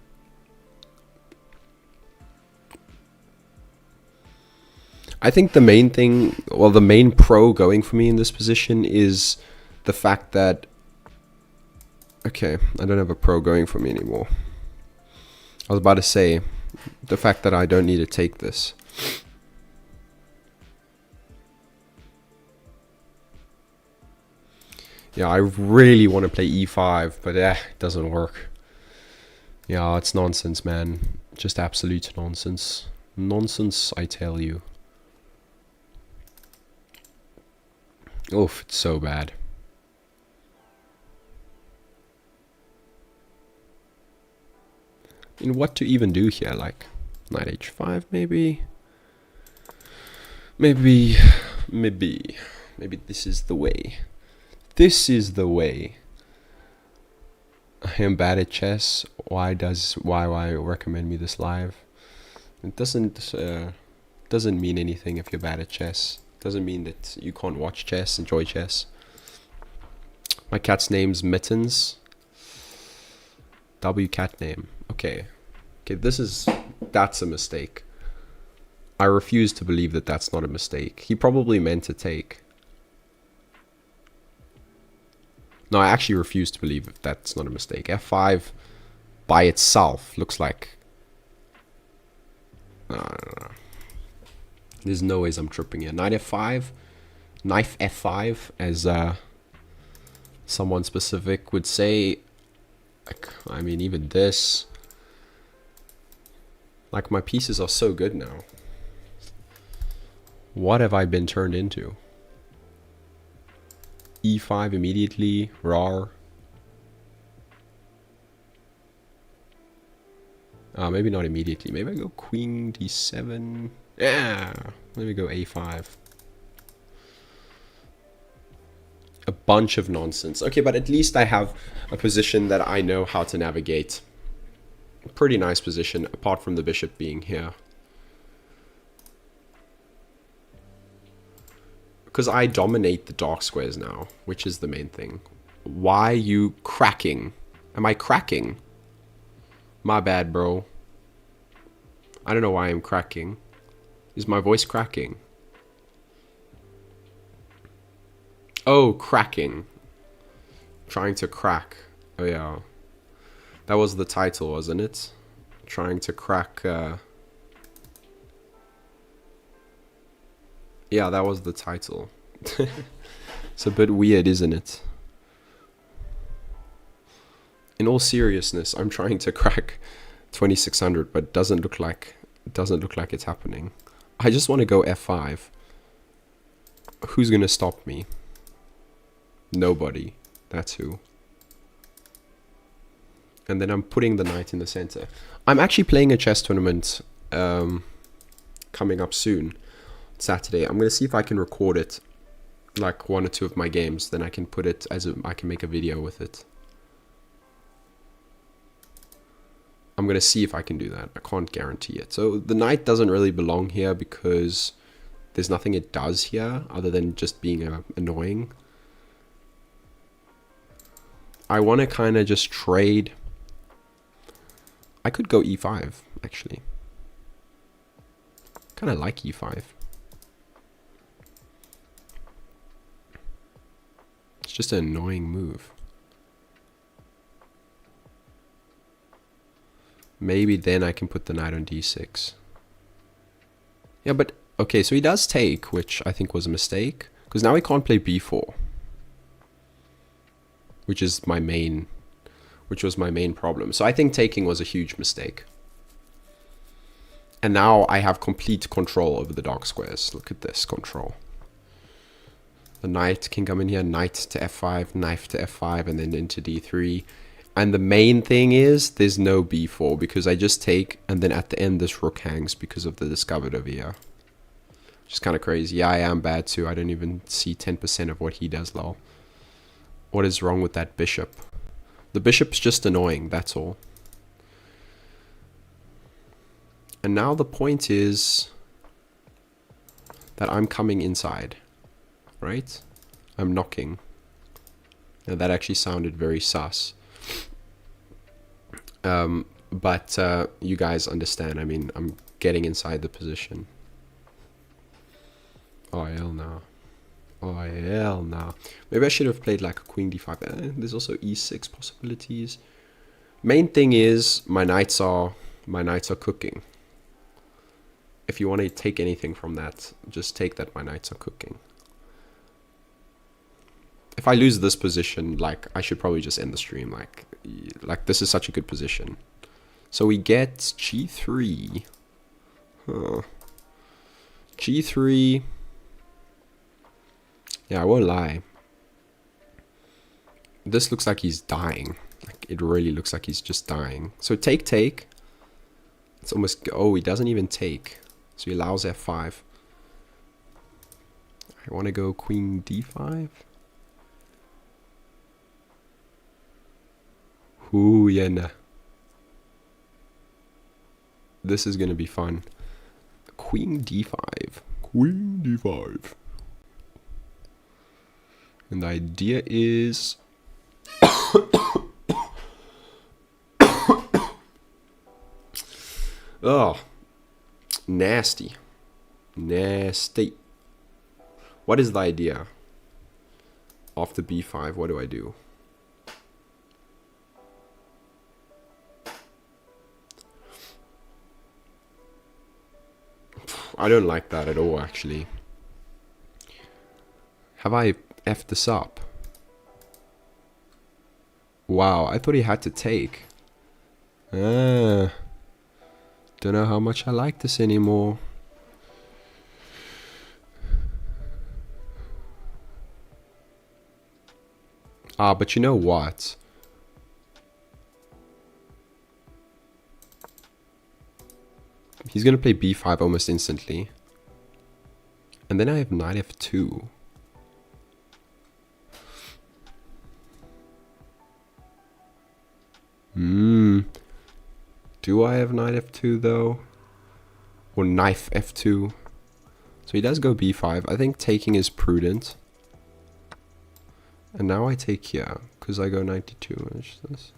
I think the main thing, well, the main pro going for me in this position is the fact that... Okay, I don't have a pro going for me anymore. I was about to say, The fact that I don't need to take this. Yeah, I really want to play e5, but it doesn't work. Yeah, it's nonsense, man. Just absolute nonsense. Nonsense, I tell you. Oof, it's so bad. I mean, what to even do here? Like, knight h5, maybe? Maybe this is the way. This is the way. I am bad at chess. Why recommend me this live? It doesn't mean anything if you're bad at chess. Doesn't mean that you can't watch chess, enjoy chess. My cat's name's Mittens. W cat name. Okay, that's a mistake. I refuse to believe that that's not a mistake. He probably meant to take. No, I actually refuse to believe that that's not a mistake. F5 by itself looks like... There's no ways I'm tripping here. Knight F5, knife F5, as someone specific would say. I mean, even this. Like, my pieces are so good now. What have I been turned into? E5 immediately, rar. Maybe not immediately. Maybe I go queen d7. Yeah, let me go a5. A bunch of nonsense. Okay, but at least I have a position that I know how to navigate. A pretty nice position, apart from the bishop being here. Because I dominate the dark squares now, which is the main thing. Why you cracking? Am I cracking? My bad, bro. I don't know why I'm cracking. Is my voice cracking? Oh, cracking. Trying to crack. Oh, yeah. That was the title, wasn't it? Trying to crack... Yeah, that was the title. It's a bit weird, isn't it? In all seriousness, I'm trying to crack 2600, but it doesn't look like it's happening. I just want to go f5. Who's gonna stop me? Nobody. That's who. And then I'm putting the knight in the center. I'm actually playing a chess tournament coming up soon, Saturday. I'm gonna see if I can record it, like one or two of my games. Then I can put it I can make a video with it. I'm gonna see if I can do that. I can't guarantee it. So the knight doesn't really belong here because there's nothing it does here other than just being annoying. I want to kind of just trade. I could go e5 actually. Kind of like e5. It's just an annoying move. Maybe then I can put the knight on d6. Yeah, but okay, so he does take, which I think was a mistake, because now he can't play b4, which was my main problem. So I think taking was a huge mistake. And now I have complete control over the dark squares. Look at this control. The knight can come in here, knight to f5, knife to f5, and then into d3. And the main thing is there's no b4 because I just take, and then at the end this rook hangs because of the discovered over here. Which is kind of crazy. Yeah, I am bad too. I don't even see 10% of what he does, lol. What is wrong with that bishop? The bishop's just annoying, that's all. And now the point is that I'm coming inside, right? I'm knocking. Now that actually sounded very sus. But you guys understand. I mean, I'm getting inside the position. Oh, hell no. Oh, hell no. Maybe I should have played like a queen d5. There's also e6 possibilities. Main thing is my knights are my knights are cooking. If you want to take anything from that, just take that my knights are cooking. If I lose this position, like, I should probably just end the stream. Like this is such a good position. So we get g3. Huh. g3. Yeah, I won't lie. This looks like he's dying. Like, it really looks like he's just dying. So take. It's almost... Oh, he doesn't even take. So he allows f5. I want to go queen d5. Ooh, yeah, nah. This is going to be fun. Queen d5. Queen d5. And the idea is... Oh, nasty. Nasty. What is the idea? After b5, what do I do? I don't like that at all, actually. Have I effed this up? Wow, I thought he had to take. Don't know how much I like this anymore. Ah, but you know what? He's gonna play b5 almost instantly. And then I have knight f2. Do I have knight f2 though? Or knife f2? So he does go b5. I think taking is prudent. And now I take here, because I go 92. Which is this?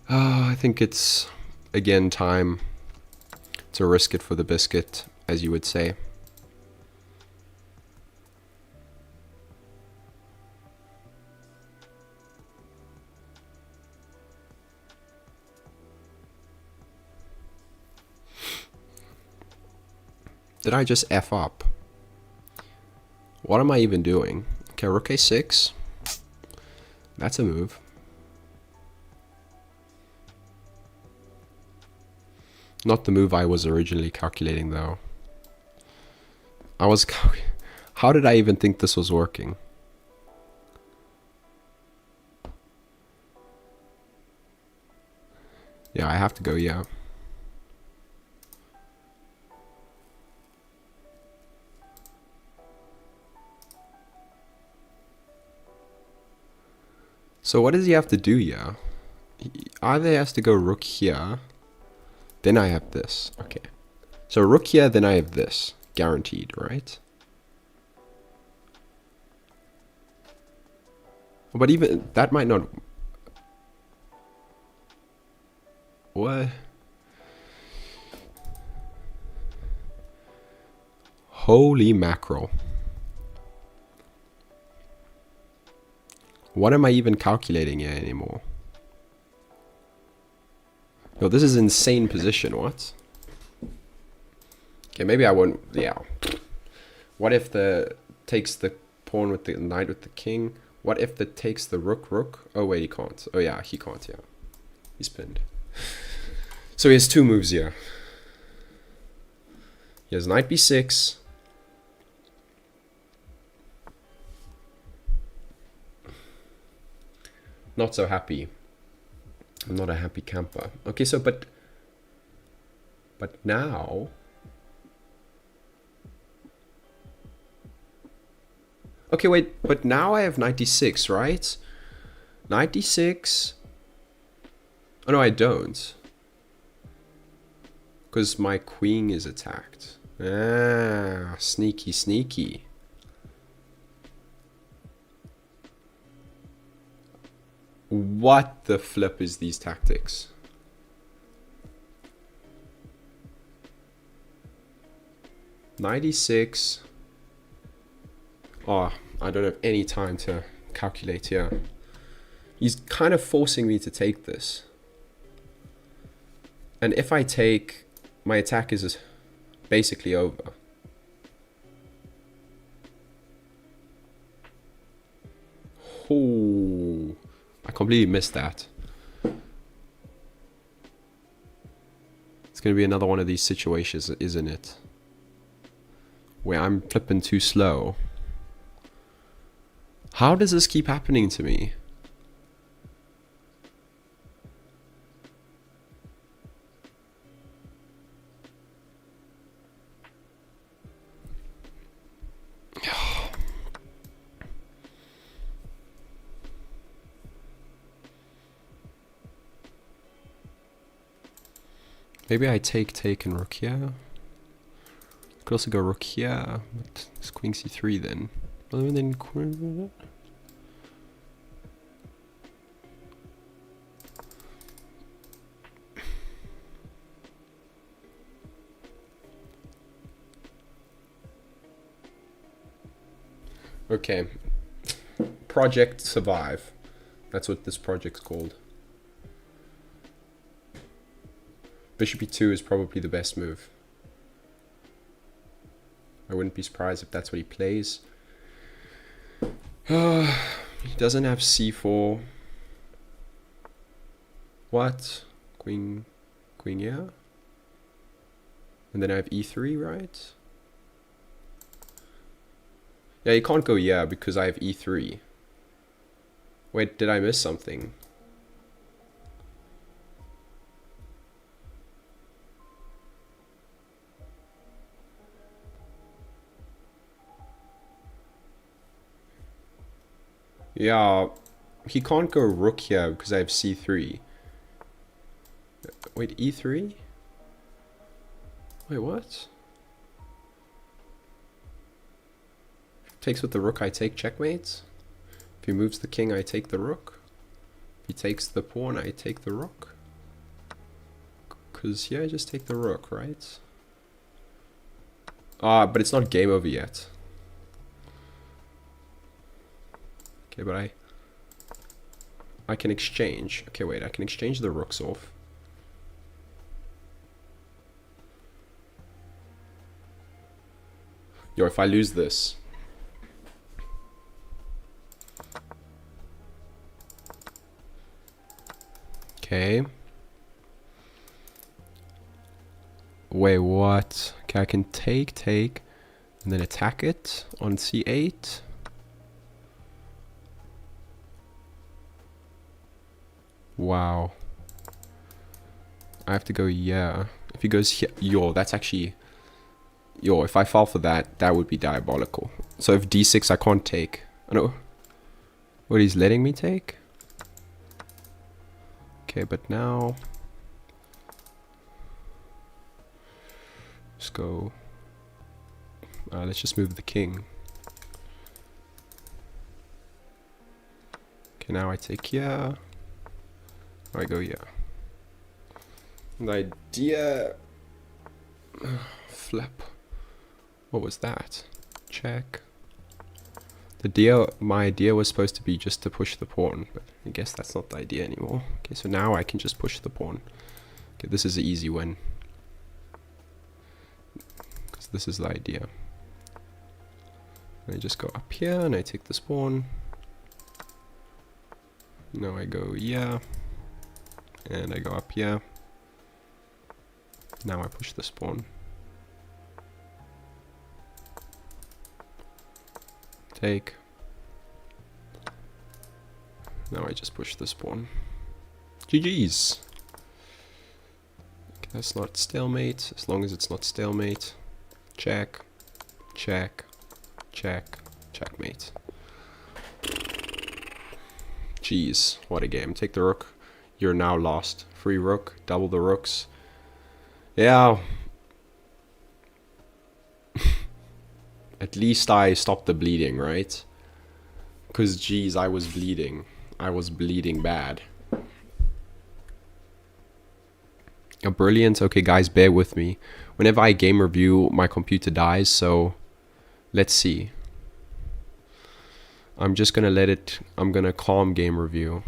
I think it's, again, time to risk it for the biscuit, as you would say. Did I just F up? What am I even doing? Okay, rook a6. That's a move. Not the move I was originally calculating, though. How did I even think this was working? Yeah, I have to go, yeah. So what does he have to do here? He either has to go rook here, then I have this. Okay. So rook here, then I have this. Guaranteed, right? But even that might not... What? Holy mackerel. What am I even calculating here anymore? No, this is insane position, what? Okay, maybe I won't, yeah. What if the takes the pawn with the knight with the king? What if the takes the rook? Oh wait, he can't. Oh yeah, he can't, yeah. He's pinned. So he has two moves here. He has knight b6. Not so happy. I'm not a happy camper. Okay, so but now... Okay, wait, but now I have 96, right? 96... Oh no, I don't. Because my queen is attacked. Ah, sneaky, sneaky. What the flip is these tactics? $96. Oh, I don't have any time to calculate here. He's kind of forcing me to take this. And if I take, my attack is basically over. Oh, I completely missed that. It's going to be another one of these situations, isn't it? Where I'm flipping too slow. How does this keep happening to me? Maybe I take and rook here. Could also go rook here, but it's queen c3 then. Other than queen. Okay. Project Survive. That's what this project's called. Bishop e2 is probably the best move. I wouldn't be surprised if that's what he plays. He doesn't have c4. What? Queen, yeah. And then I have e3, right? Yeah, you can't go yeah because I have e3. Wait, did I miss something? Yeah, he can't go rook here because I have c3. Wait, e3? Wait, what? Takes with the rook, I take checkmate. If he moves the king, I take the rook. If he takes the pawn, I take the rook. Because yeah, I just take the rook, right? But it's not game over yet. Okay, but I can exchange. Okay, wait, I can exchange the rooks off. Yo, if I lose this. Okay. Wait, what? Okay, I can take, and then attack it on c8. Wow. I have to go, yeah. If he goes here, yo, that's actually... Yo, if I fall for that, that would be diabolical. So if d6, I can't take. I know. What, he's letting me take? Okay, but now... Let's go... let's just move the king. Okay, now I take yeah. I go yeah. The idea... Flip. What was that? Check. My idea was supposed to be just to push the pawn, but I guess that's not the idea anymore. Okay, so now I can just push the pawn. Okay, this is an easy win. Because this is the idea. I just go up here and I take this pawn. Now I go yeah. And I go up here. Now I push this pawn. Take. Now I just push this pawn. GG's. Okay, that's not stalemate. As long as it's not stalemate. Check. Check. Check. Checkmate. Jeez, what a game. Take the rook. You're now lost. Free rook. Double the rooks. Yeah. At least I stopped the bleeding, right? Because, geez, I was bleeding. I was bleeding bad. Oh, brilliant. Okay, guys, bear with me. Whenever I game review, my computer dies, so let's see. I'm just gonna let it, I'm gonna calm game review.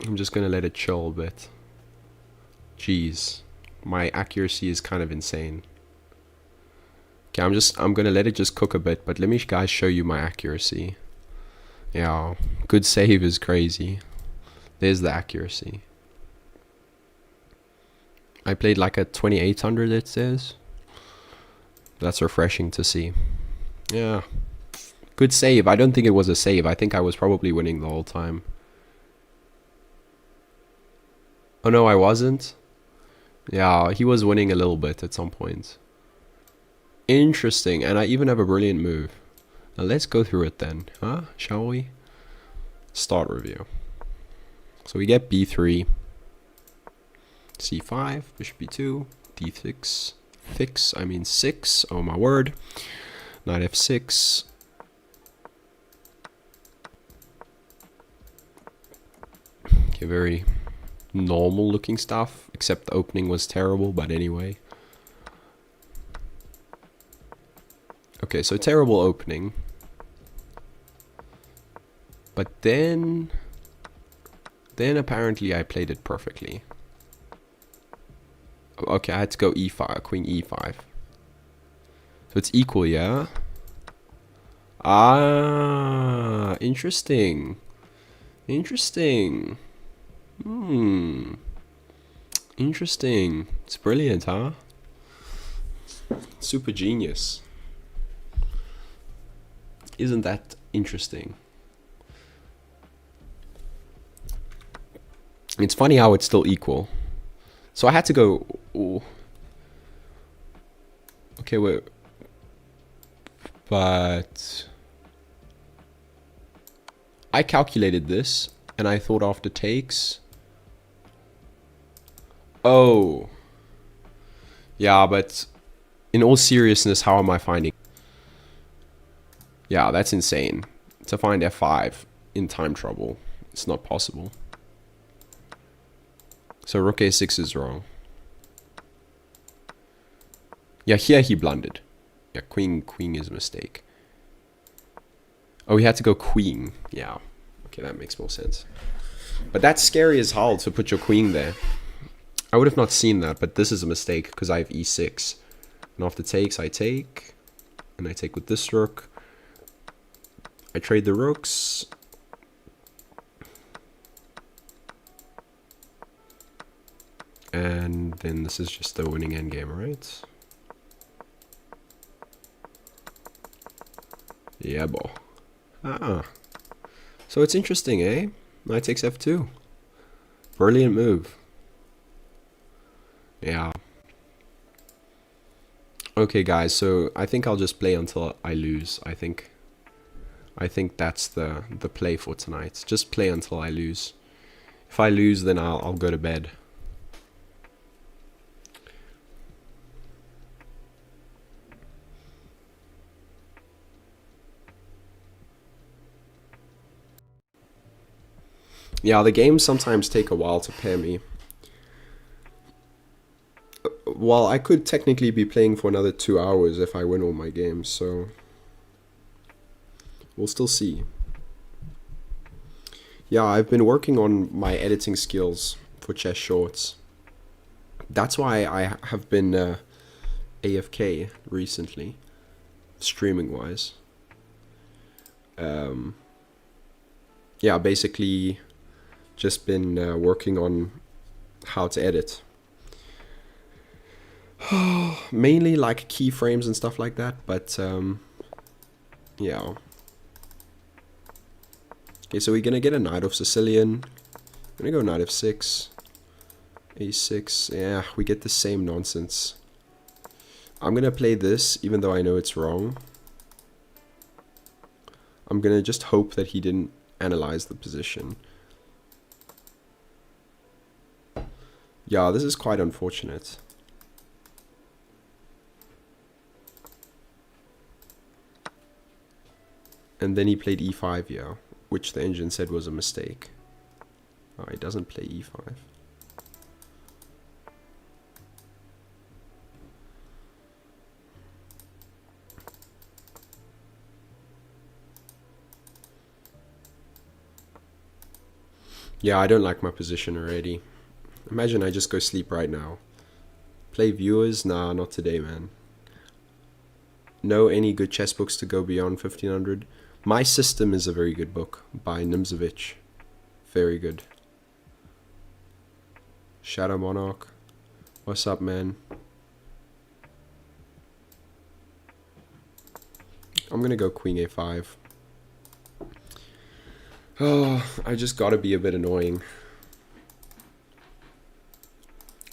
I'm just gonna let it chill a bit. Jeez, my accuracy is kind of insane. Okay, I'm gonna let it just cook a bit, but let me guys show you my accuracy. Yeah, good save is crazy. There's the accuracy. I played like a 2800, it says. That's refreshing to see. Yeah, good save. I don't think it was a save. I think I was probably winning the whole time. Oh no, I wasn't. Yeah, he was winning a little bit at some point. Interesting, and I even have a brilliant move. Now let's go through it then, huh? Shall we? Start review. So we get b3, c5, bishop b2, d6, I mean 6, oh my word. Knight f6. Okay, very normal looking stuff, except the opening was terrible, but anyway. Okay, so terrible opening. But then apparently I played it perfectly. Okay, I had to go e5, queen e5. So it's equal, yeah? Ah, interesting. Interesting. Interesting. It's brilliant, huh? Super genius. Isn't that interesting? It's funny how it's still equal. So I had to go... Ooh. Okay, wait. But... I calculated this, and I thought after takes... Oh. Yeah, but... In all seriousness, how am I finding... Yeah, that's insane. To find f5 in time trouble. It's not possible. So rook a6 is wrong. Yeah, here he blundered. Yeah, queen is a mistake. Oh, he had to go queen. Yeah. Okay, that makes more sense. But that's scary as hell to put your queen there. I would have not seen that, but this is a mistake because I have e6. And after takes, I take. And I take with this rook. I trade the rooks. And then this is just the winning endgame, right? Yeah, boy. Ah. So it's interesting, eh? Knight takes f2. Brilliant move. Yeah. Okay, guys, so I think I'll just play until I lose. I think that's the play for tonight. Just play until I lose. If I lose, then I'll go to bed. Yeah, the games sometimes take a while to pair me. Well, I could technically be playing for another 2 hours if I win all my games, so we'll still see. Yeah, I've been working on my editing skills for chess shorts. That's why I have been AFK recently, streaming wise. Yeah, basically just been working on how to edit. Mainly like keyframes and stuff like that, but yeah. Okay, so we're gonna get a knight of Sicilian. I'm gonna go knight f6, a6. Yeah, we get the same nonsense. I'm gonna play this, even though I know it's wrong. I'm gonna just hope that he didn't analyze the position. Yeah, this is quite unfortunate. And then he played e5, yeah, which the engine said was a mistake. Oh, he doesn't play e5. Yeah, I don't like my position already. Imagine I just go sleep right now. Play viewers? Nah, not today, man. Know any good chess books to go beyond 1500? My System is a very good book by Nimzovich. Very good. Shadow Monarch. What's up, man? I'm gonna go Queen A5. Oh, I just gotta be a bit annoying.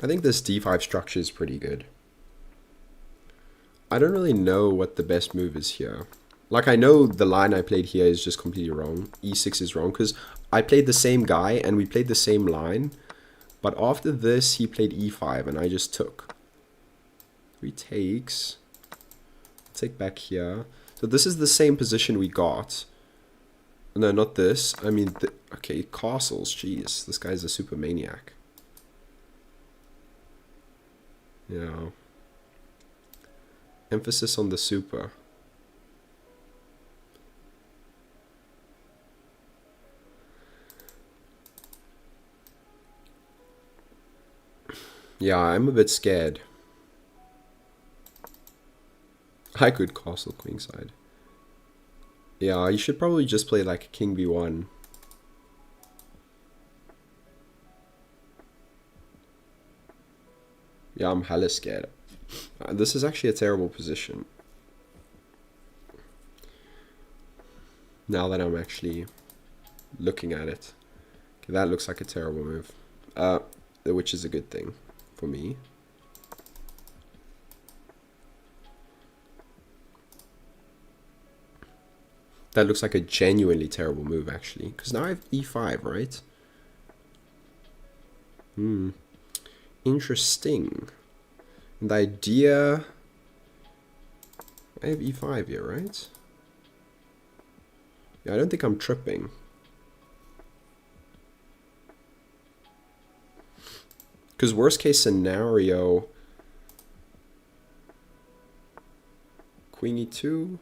I think this D5 structure is pretty good. I don't really know what the best move is here. Like, I know the line I played here is just completely wrong. E6 is wrong, because I played the same guy, and we played the same line. But after this, he played E5, and I just took. He takes. Take back here. So this is the same position we got. No, not this. I mean, okay, castles. Jeez, this guy's a super maniac. Yeah. Emphasis on the super. Yeah, I'm a bit scared. I could castle queenside. Yeah, you should probably just play like king b1. Yeah, I'm hella scared. This is actually a terrible position. Now that I'm actually looking at it. Okay, that looks like a terrible move. Which is a good thing for me. That looks like a genuinely terrible move, actually. Because now I have e5, right? Interesting. And the idea... I have e5 here, right? Yeah, I don't think I'm tripping. Because worst case scenario... Queen e2...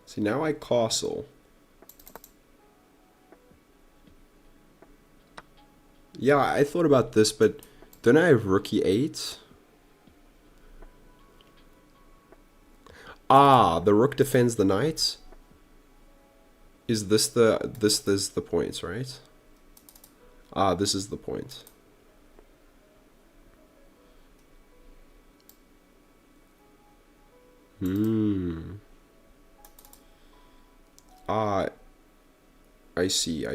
See, now I castle. Yeah, I thought about this, but don't I have rook e8? Ah, the rook defends the knight? Is this this is the point, right? Ah, this is the point. Ah, I see.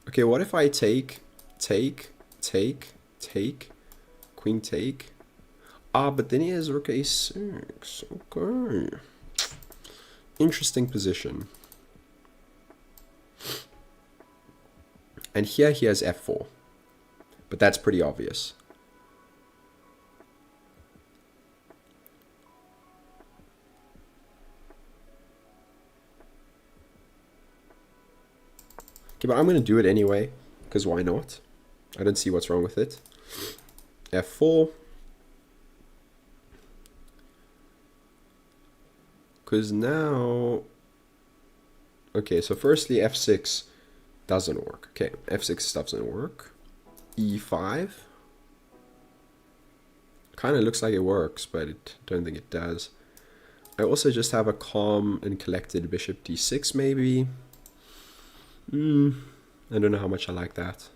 Okay, what if I take, queen take? Ah, but then he has rook a6. Okay. Interesting position. And here he has f4. But that's pretty obvious. Okay, but I'm going to do it anyway, because why not? I don't see what's wrong with it. f4. Because now... Okay, so firstly f6 doesn't work. Okay, f6 stuff doesn't work. e5. Kind of looks like it works, but I don't think it does. I also just have a calm and collected bishop d6 maybe. I don't know how much I like that.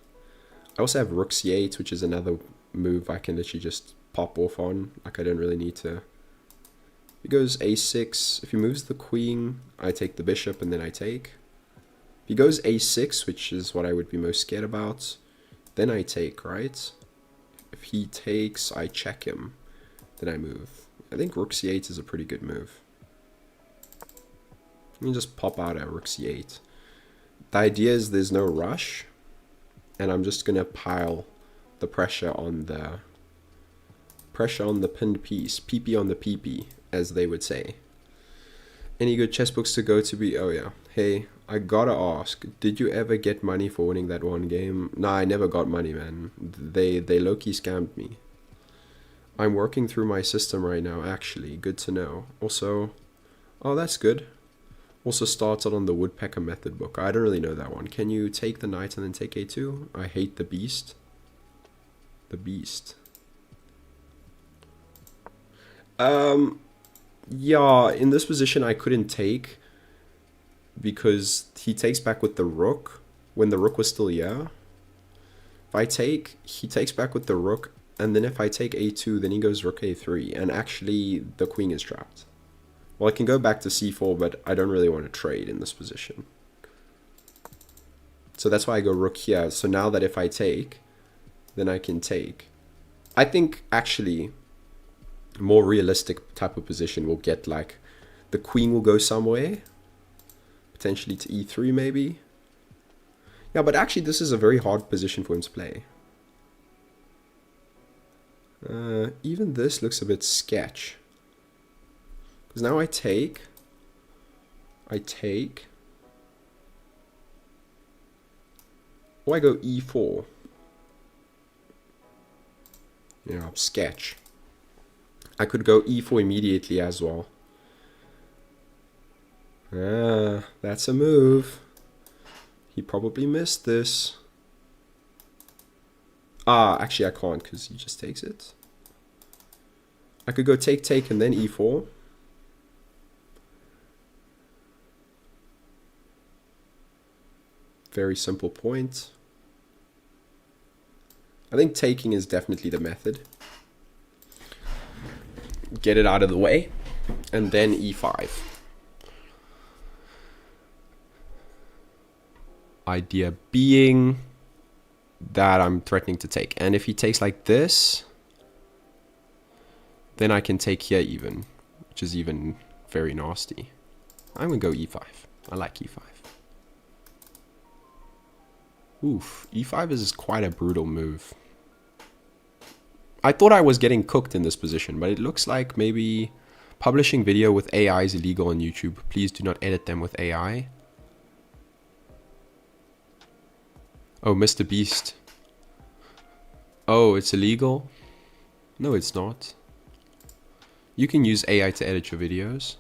I also have rook c8, which is another move I can literally just pop off on. Like, I don't really need to. If he goes a6, if he moves the queen, I take the bishop and then I take. If he goes a6, which is what I would be most scared about, then I take, right? If he takes, I check him, then I move. I think rook c8 is a pretty good move. Let me just pop out at rook c8. The idea is there's no rush, and I'm just gonna pile the pressure on the pinned piece, PP on the PP, as they would say. Any good chess books to go to be? Oh yeah. Hey, I gotta ask, did you ever get money for winning that one game? Nah, I never got money, man. They low-key scammed me. I'm working through my system right now, actually. Good to know. Also, Oh, that's good. Also started on the woodpecker method book. I don't really know that one. Can you take the knight and then take a2? I hate the beast. The beast. Yeah, in this position I couldn't take because he takes back with the rook when the rook was still here. If I take, he takes back with the rook, and then if I take a2, then he goes rook a3, and actually the queen is trapped. Well, I can go back to c4, but I don't really want to trade in this position. So that's why I go rook here. So now that if I take, then I can take. I think actually a more realistic type of position will get like the queen will go somewhere, potentially to e3 maybe. Yeah, but actually this is a very hard position for him to play. Even this looks a bit sketch. Because now I take, or I go e4. Yeah, sketch. I could go e4 immediately as well. That's a move. He probably missed this. Actually I can't because he just takes it. I could go take and then e4. Very simple point. I think taking is definitely the method. Get it out of the way, and then e5. Idea being that I'm threatening to take, and if he takes like this, then I can take here even, which is even very nasty. I'm gonna go e5. I like e5. Oof, e5 is quite a brutal move. I thought I was getting cooked in this position, but it looks like maybe publishing video with AI is illegal on YouTube. Please do not edit them with AI. Oh, Mr. Beast. Oh, it's illegal? No, it's not. You can use AI to edit your videos.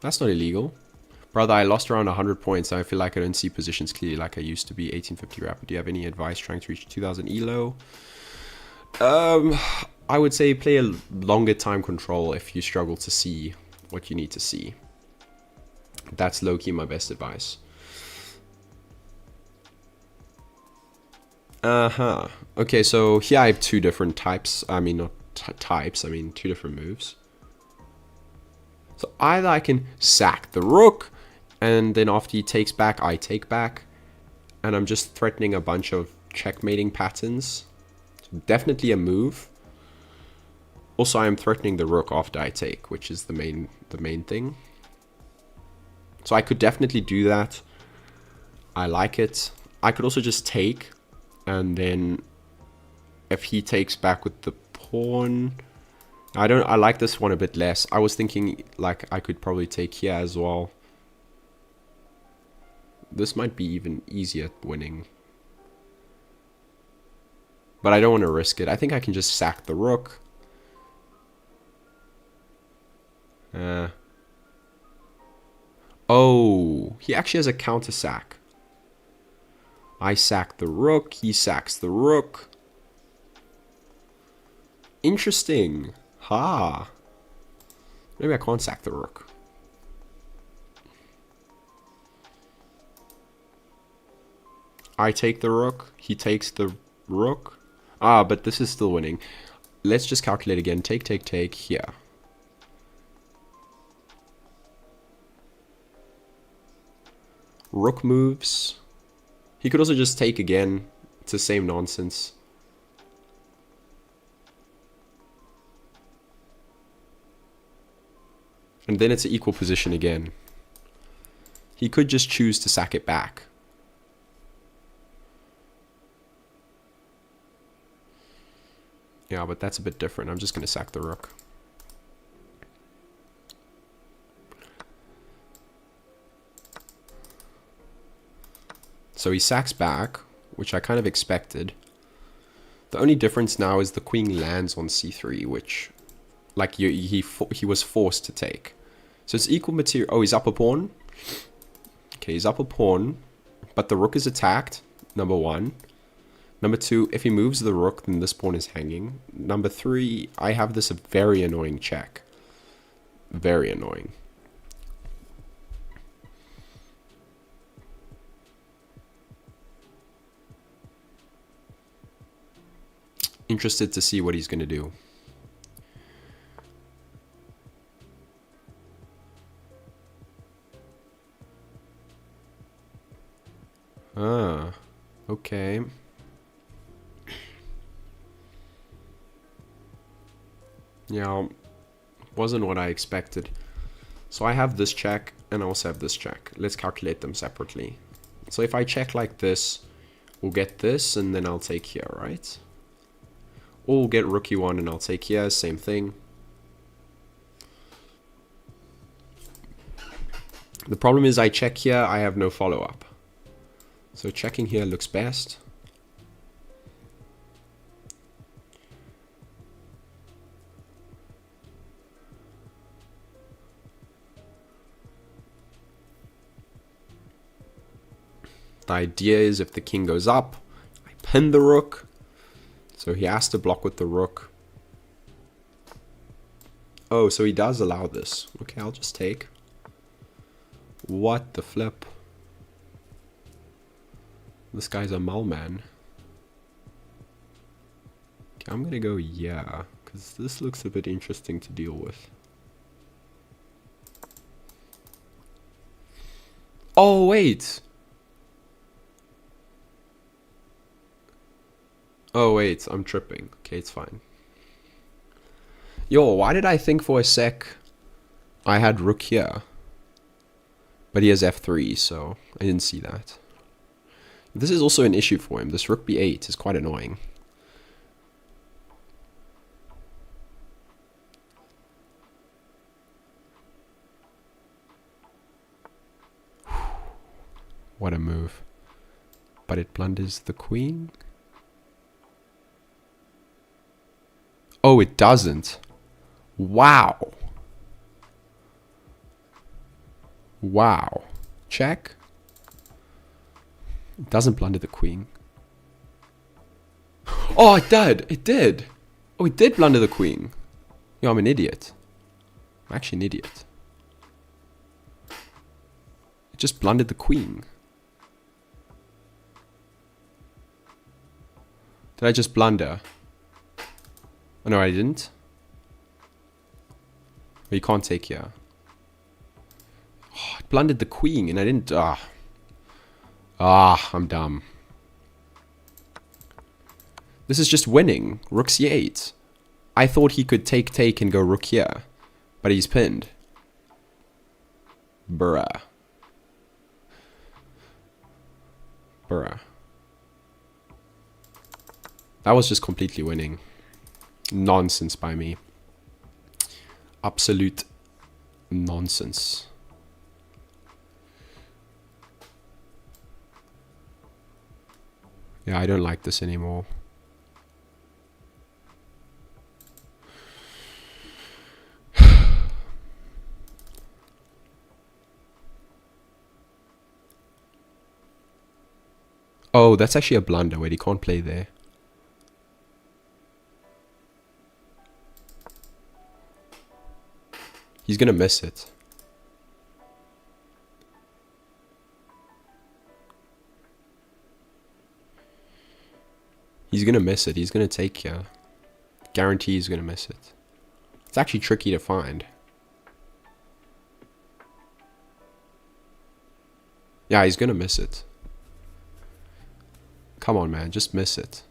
That's not illegal. Brother, I lost around 100 points. I feel like I don't see positions clearly like I used to be. 1850 rapid. Do you have any advice trying to reach 2000 elo? I would say play a longer time control if you struggle to see what you need to see. That's low-key my best advice. Okay, so here I have two different types. I mean, not types. I mean, two different moves. So either I can sack the rook, and then after he takes back, I take back. And I'm just threatening a bunch of checkmating patterns. So definitely a move. Also, I am threatening the rook after I take, which is the main thing. So I could definitely do that. I like it. I could also just take, and then if he takes back with the pawn, I like this one a bit less. I was thinking like I could probably take here as well. This might be even easier winning. But I don't want to risk it. I think I can just sack the rook. Oh, he actually has a counter sack. I sack the rook, he sacks the rook. Interesting. Ha. Maybe I can't sack the rook. I take the rook, he takes the rook. But this is still winning. Let's just calculate again. Take here. Rook moves. He could also just take again. It's the same nonsense. And then it's an equal position again. He could just choose to sack it back. Yeah, but that's a bit different. I'm just going to sack the rook. So he sacks back, which I kind of expected. The only difference now is the queen lands on c3, which, like, he was forced to take. So it's equal material. Oh, he's up a pawn. Okay, he's up a pawn, but the rook is attacked, number one. Number two, if he moves the rook, then this pawn is hanging. Number three, I have this very annoying check. Very annoying. Interested to see what he's going to do. Ah, okay. Yeah, wasn't what I expected. So I have this check and I also have this check. Let's calculate them separately. So if I check like this, we'll get this and then I'll take here, right? Or we'll get rook e1 and I'll take here, same thing. The problem is I check here, I have no follow-up. So checking here looks best. The idea is if the king goes up, I pin the rook. So he has to block with the rook. Oh, so he does allow this. Okay, I'll just take. What the flip? This guy's a mulman. Okay, I'm gonna go yeah, because this looks a bit interesting to deal with. Oh, wait! Oh, wait, I'm tripping. Okay, it's fine. Yo, why did I think for a sec I had rook here? But he has f3, so I didn't see that. This is also an issue for him. This rook b8 is quite annoying. What a move. But it blunders the queen. Oh, it doesn't. Wow. Wow. Check. It doesn't blunder the queen. Oh, it did. It did. Oh, it did blunder the queen. Yo, I'm an idiot. I'm actually an idiot. It just blundered the queen. Did I just blunder? Oh, no, I didn't. But you can't take here. Oh, it blundered the queen and I didn't... I'm dumb. This is just winning. Rook c8. I thought he could take and go rook here. But he's pinned. Bruh. Bruh. That was just completely winning. Nonsense by me. Absolute nonsense. Yeah, I don't like this anymore. Oh, that's actually a blunder. Wait, he can't play there. He's gonna miss it. He's gonna miss it. He's gonna take here. Guarantee he's gonna miss it. It's actually tricky to find. Yeah, he's gonna miss it. Come on, man. Just miss it.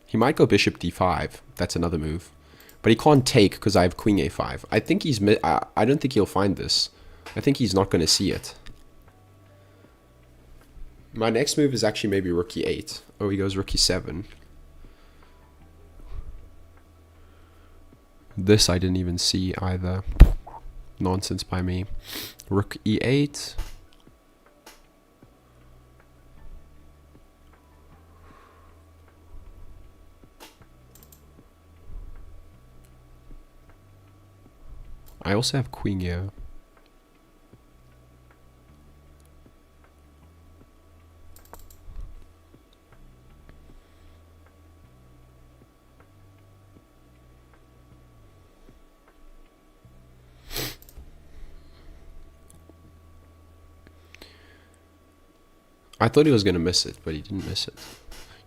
He might go bishop d5. That's another move. But he can't take because I have queen a5. I think he's... I don't think he'll find this. I think he's not going to see it. My next move is actually maybe rook e8. Oh, he goes rook e7. This I didn't even see either. Nonsense by me. Rook e8. I also have queen here. I thought he was going to miss it, but he didn't miss it.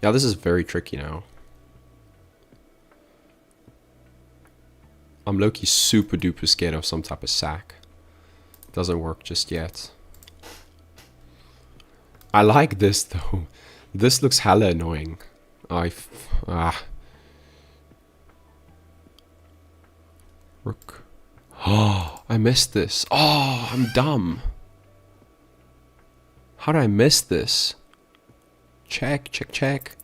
Yeah, this is very tricky now. I'm low-key super duper scared of some type of sack. Doesn't work just yet. I like this though. This looks hella annoying. Rook. Oh, I missed this. Oh, I'm dumb. How did I miss this? Check, check, check.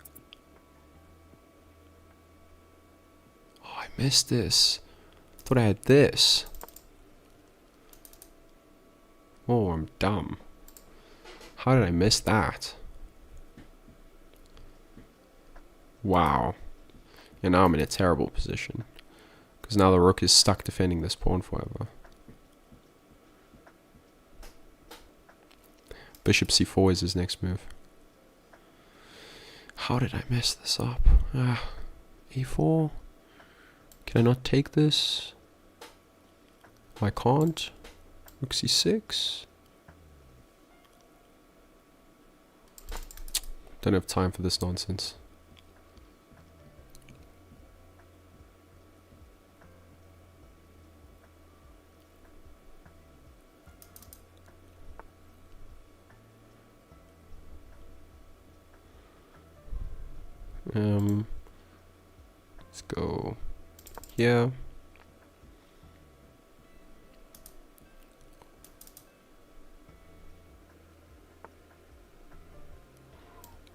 Oh, I missed this. Thought I had this. Oh, I'm dumb. How did I miss that? Wow. And now I'm in a terrible position. Because now the rook is stuck defending this pawn forever. Bishop c4 is his next move. How did I mess this up? e4. Can I not take this? I can't. Rook c6. Don't have time for this nonsense. Let's go here.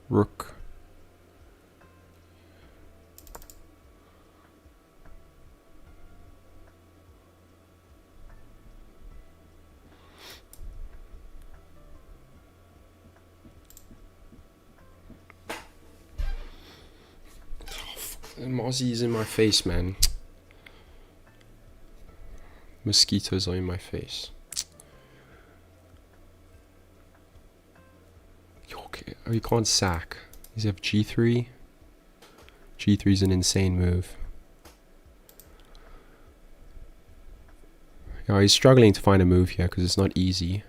Rook. And Mozzie's in my face, man. Mosquitoes are in my face. Okay, oh, you can't sack. Does he have g3? g3 is an insane move. Yeah, he's struggling to find a move here because it's not easy.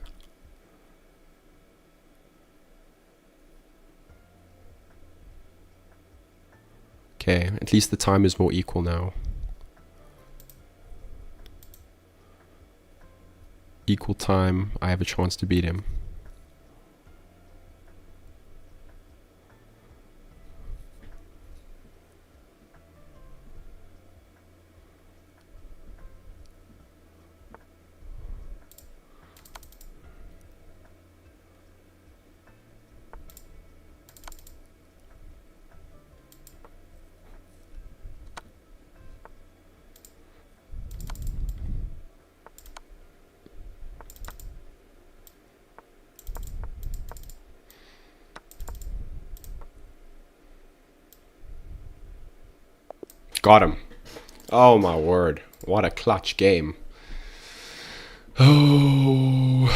Okay, at least the time is more equal now. Equal time, I have a chance to beat him. Got him. Oh my word. What a clutch game. Oh.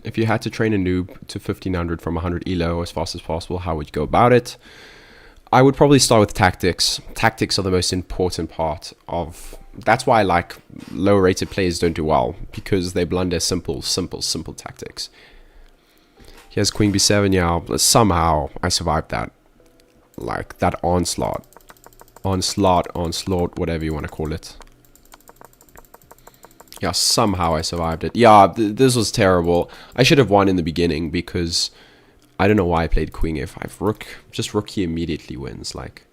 If you had to train a noob to 1500 from 100 elo as fast as possible, how would you go about it? I would probably start with tactics. Tactics are the most important part of... That's why I like low rated players don't do well. Because they blunder simple tactics. Here's queen b7. Yeah, somehow I survived that. Like that onslaught, whatever you want to call it. Yeah, somehow I survived it. Yeah, this was terrible. I should have won in the beginning because I don't know why I played queen a5. Rook here immediately wins. Like,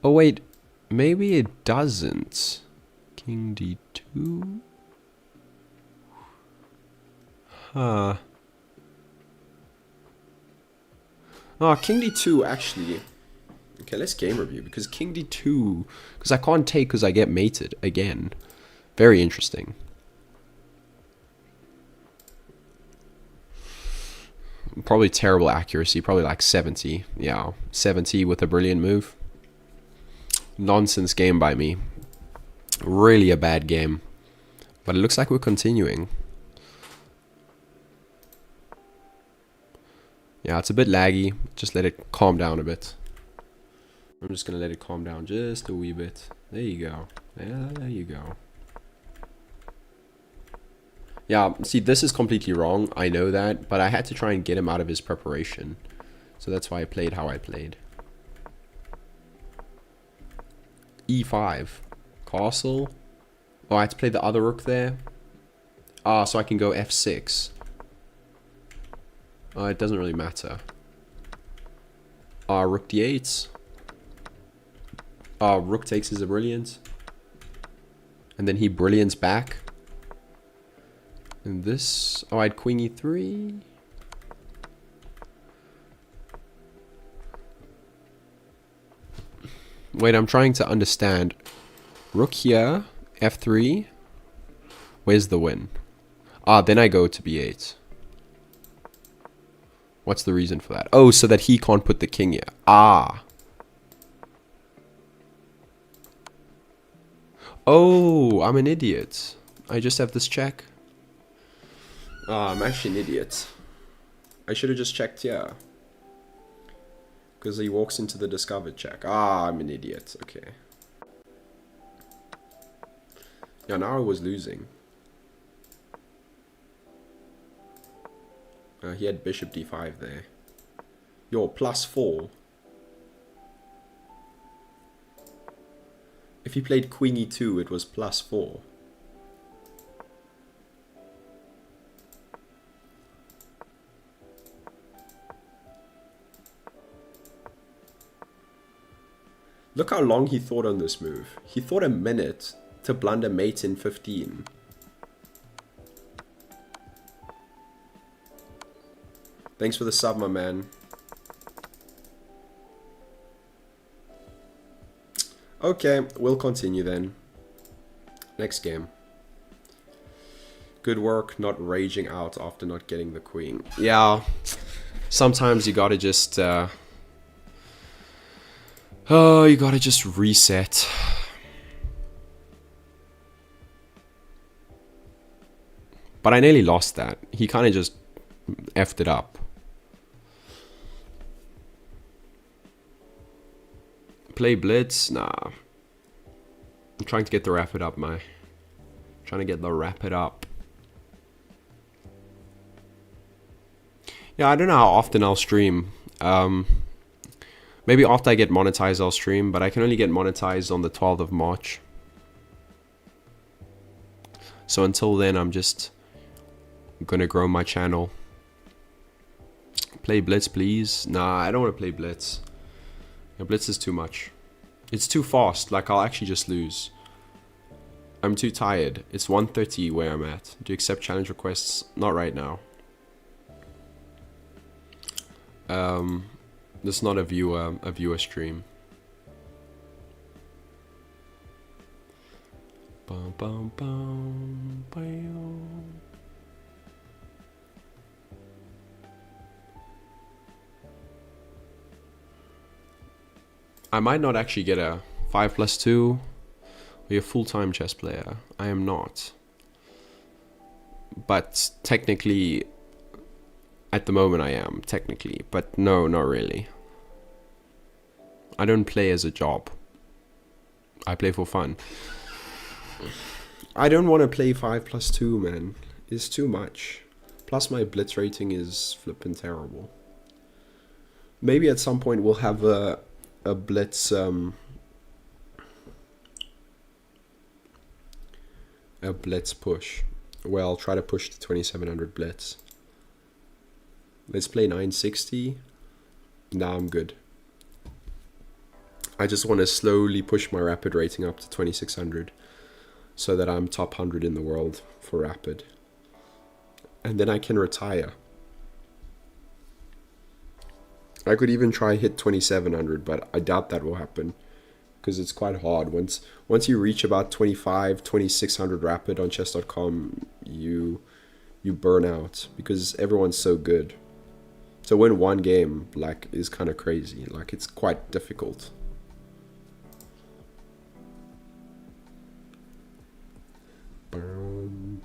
oh wait, maybe it doesn't. King d2. Huh. Oh, king d2 actually. Okay, let's game review because king d2, because I can't take because I get mated again. Very interesting. Probably terrible accuracy, probably like 70. Yeah, 70 with a brilliant move. Nonsense game by me. Really a bad game. But it looks like we're continuing. Yeah, it's a bit laggy. Just let it calm down a bit. I'm just going to let it calm down just a wee bit. There you go. Yeah, there you go. Yeah, see, this is completely wrong. I know that, but I had to try and get him out of his preparation. So that's why I played how I played. E5. Castle. Oh, I had to play the other rook there. Ah, so I can go F6. It doesn't really matter. Rook D8. Rook takes his brilliant. And then he brilliants back. And this... Oh, I had Queen E3. Wait, I'm trying to understand. Rook here. F3. Where's the win? Then I go to B8. What's the reason for that? Oh, so that he can't put the king here. Oh, I'm an idiot. I just have this check. I'm actually an idiot. I should have just checked here. Because he walks into the discovered check. I'm an idiot. Okay. Yeah, now I was losing. He had bishop d5 there. Yo, +4. If he played queen e2, it was +4. Look how long he thought on this move. He thought a minute to blunder mate in 15. Thanks for the sub, my man. Okay, we'll continue then. Next game. Good work not raging out after not getting the queen. Yeah, sometimes you gotta just... you gotta just reset. But I nearly lost that. He kind of just effed it up. Play blitz? Nah. I'm trying to get the wrap it up, man. Trying to get the wrap it up. Yeah, I don't know how often I'll stream. Maybe after I get monetized, I'll stream, but I can only get monetized on the 12th of March. So until then, I'm just gonna grow my channel. Play blitz, please. Nah, I don't want to play blitz. Yeah, blitz is too much. It's too fast. Like, I'll actually just lose. I'm too tired. It's 1:30 where I'm at. Do you accept challenge requests? Not right now. This is not a viewer stream. Bum, bum, bum, bam. I might not actually get a 5+2. Be a full-time chess player. I am not. But technically, at the moment I am, technically. But no, not really. I don't play as a job. I play for fun. I don't want to play 5+2, man. It's too much. Plus my blitz rating is flippin' terrible. Maybe at some point we'll have a blitz a blitz push. Well, I'll try to push the 2700 blitz. Let's play 960. Nah, I'm good. I just want to slowly push my rapid rating up to 2600 so that I'm top 100 in the world for rapid. And then I can retire. I could even try hit 2700, but I doubt that will happen because it's quite hard. Once you reach about 2600 rapid on chess.com, you burn out because everyone's so good. To win one game like is kind of crazy. Like, it's quite difficult. Boom,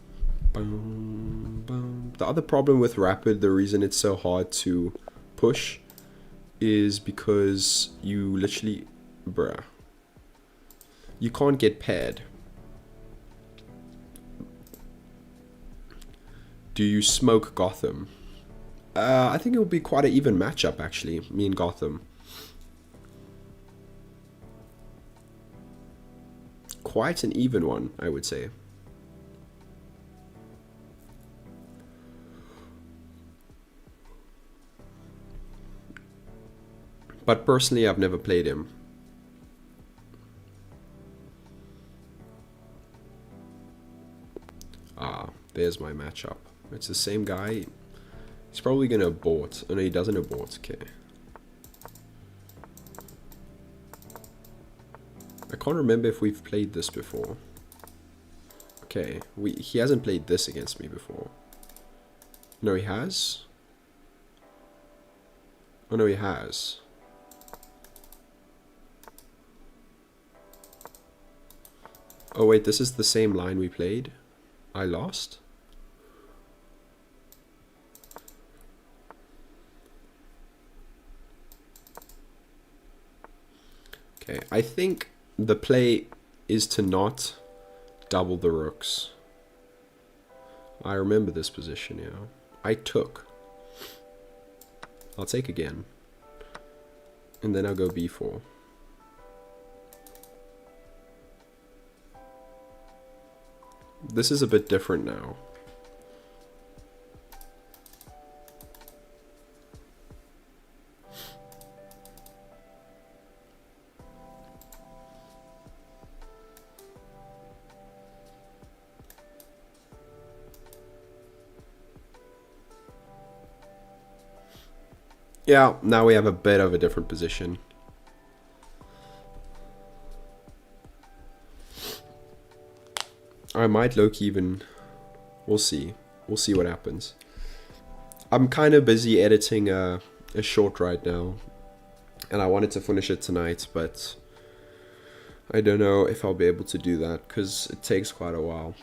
boom, boom. The other problem with rapid, the reason it's so hard to push, is because you literally, you can't get paired. Do you smoke Gotham? I think it will be quite an even matchup, actually, me and Gotham. Quite an even one, I would say. But personally, I've never played him. Ah, there's my matchup. It's the same guy. He's probably gonna abort. Oh no, he doesn't abort. Okay. I can't remember if we've played this before. Okay, he hasn't played this against me before. No, he has? Oh no, he has. Oh wait, this is the same line we played? I lost? Okay, I think the play is to not double the rooks. I remember this position, yeah. I took. I'll take again. And then I'll go b4. This is a bit different now. Yeah, now we have a bit of a different position. I might low-key even... We'll see. We'll see what happens. I'm kind of busy editing a short right now. And I wanted to finish it tonight, but... I don't know if I'll be able to do that, because it takes quite a while.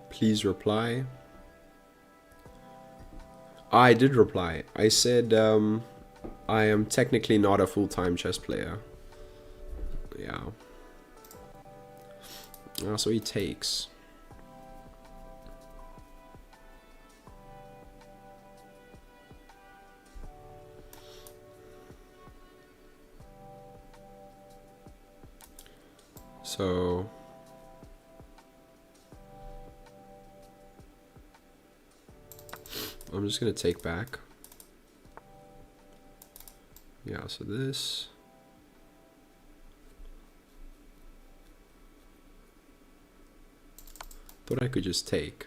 Please reply. I did reply. I said I am technically not a full-time chess player. Yeah. Oh, so he takes. So... I'm just going to take back. Yeah, so this. Thought I could just take.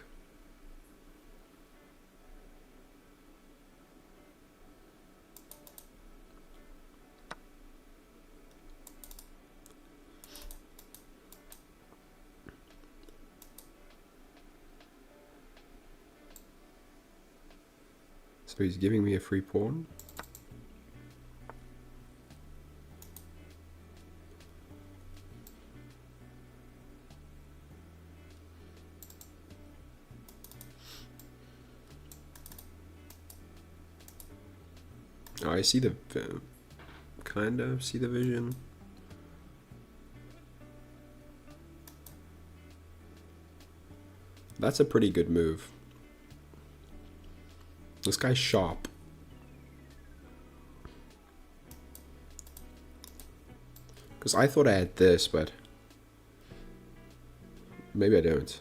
So he's giving me a free pawn. Oh, I see the... kind of see the vision. That's a pretty good move. This guy's sharp. Because I thought I had this, but maybe I don't.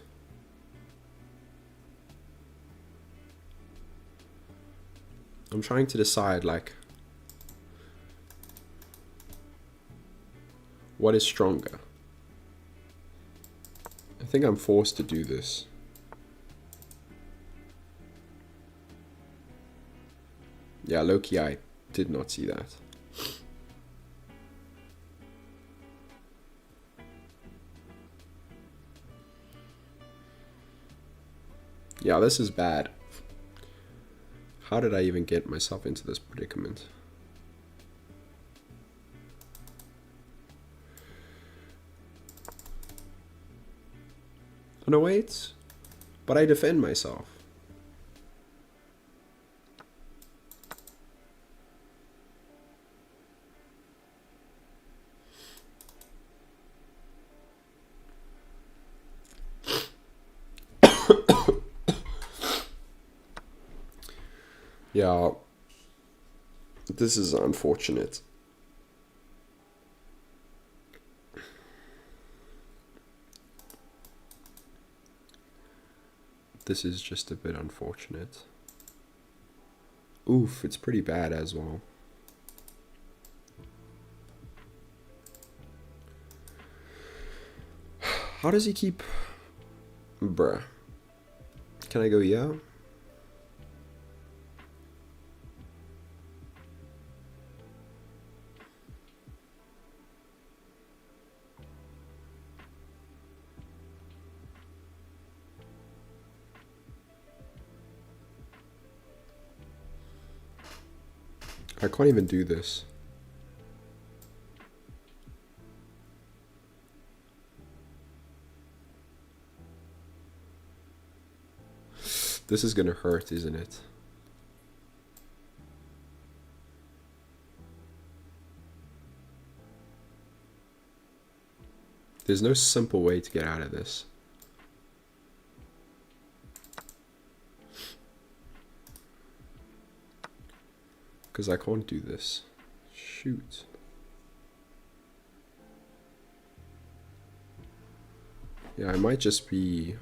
I'm trying to decide, like, what is stronger? I think I'm forced to do this. Yeah, low-key, I did not see that. Yeah, this is bad. How did I even get myself into this predicament? Oh, no, wait. But I defend myself. Yeah, this is unfortunate. This is just a bit unfortunate. Oof, it's pretty bad as well. How does he keep... Bruh. Can I go yeah? I can't even do this. This is gonna hurt, isn't it? There's no simple way to get out of this. Because I can't do this. Shoot. Yeah, I might just be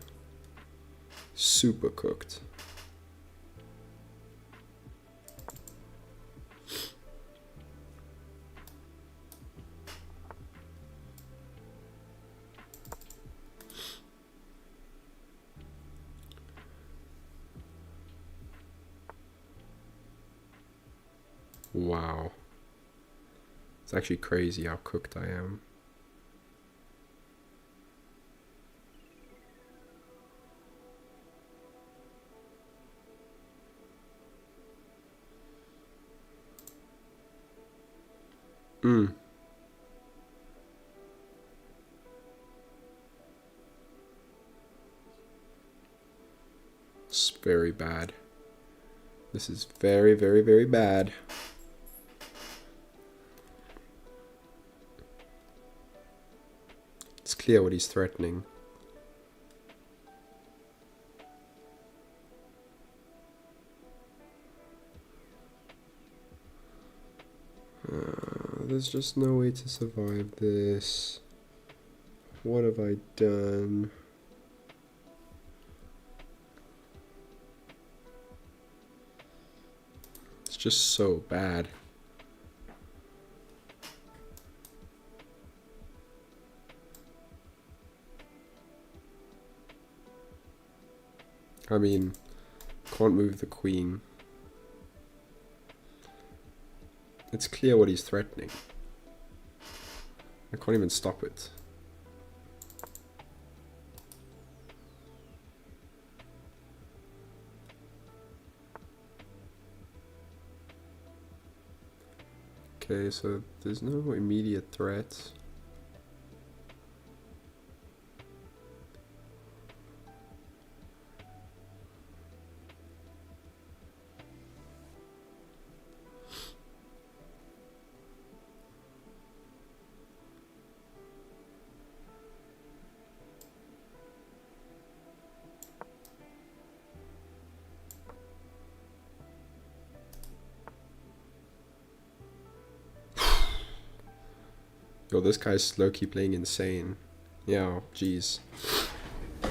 super cooked. Wow. It's actually crazy how cooked I am. It's very bad. This is very, very, very bad. It's clear what he's threatening. There's just no way to survive this. What have I done? It's just so bad. I mean, can't move the queen. It's clear what he's threatening. I can't even stop it. Okay, so there's no immediate threat. Yo, this guy's low-key playing insane. Yeah, jeez.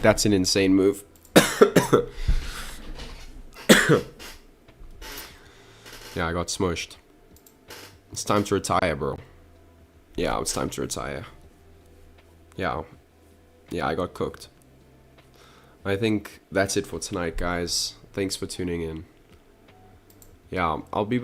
That's an insane move. Yeah, I got smushed. It's time to retire, bro. Yeah, it's time to retire. Yeah. Yeah, I got cooked. I think that's it for tonight, guys. Thanks for tuning in. Yeah, I'll be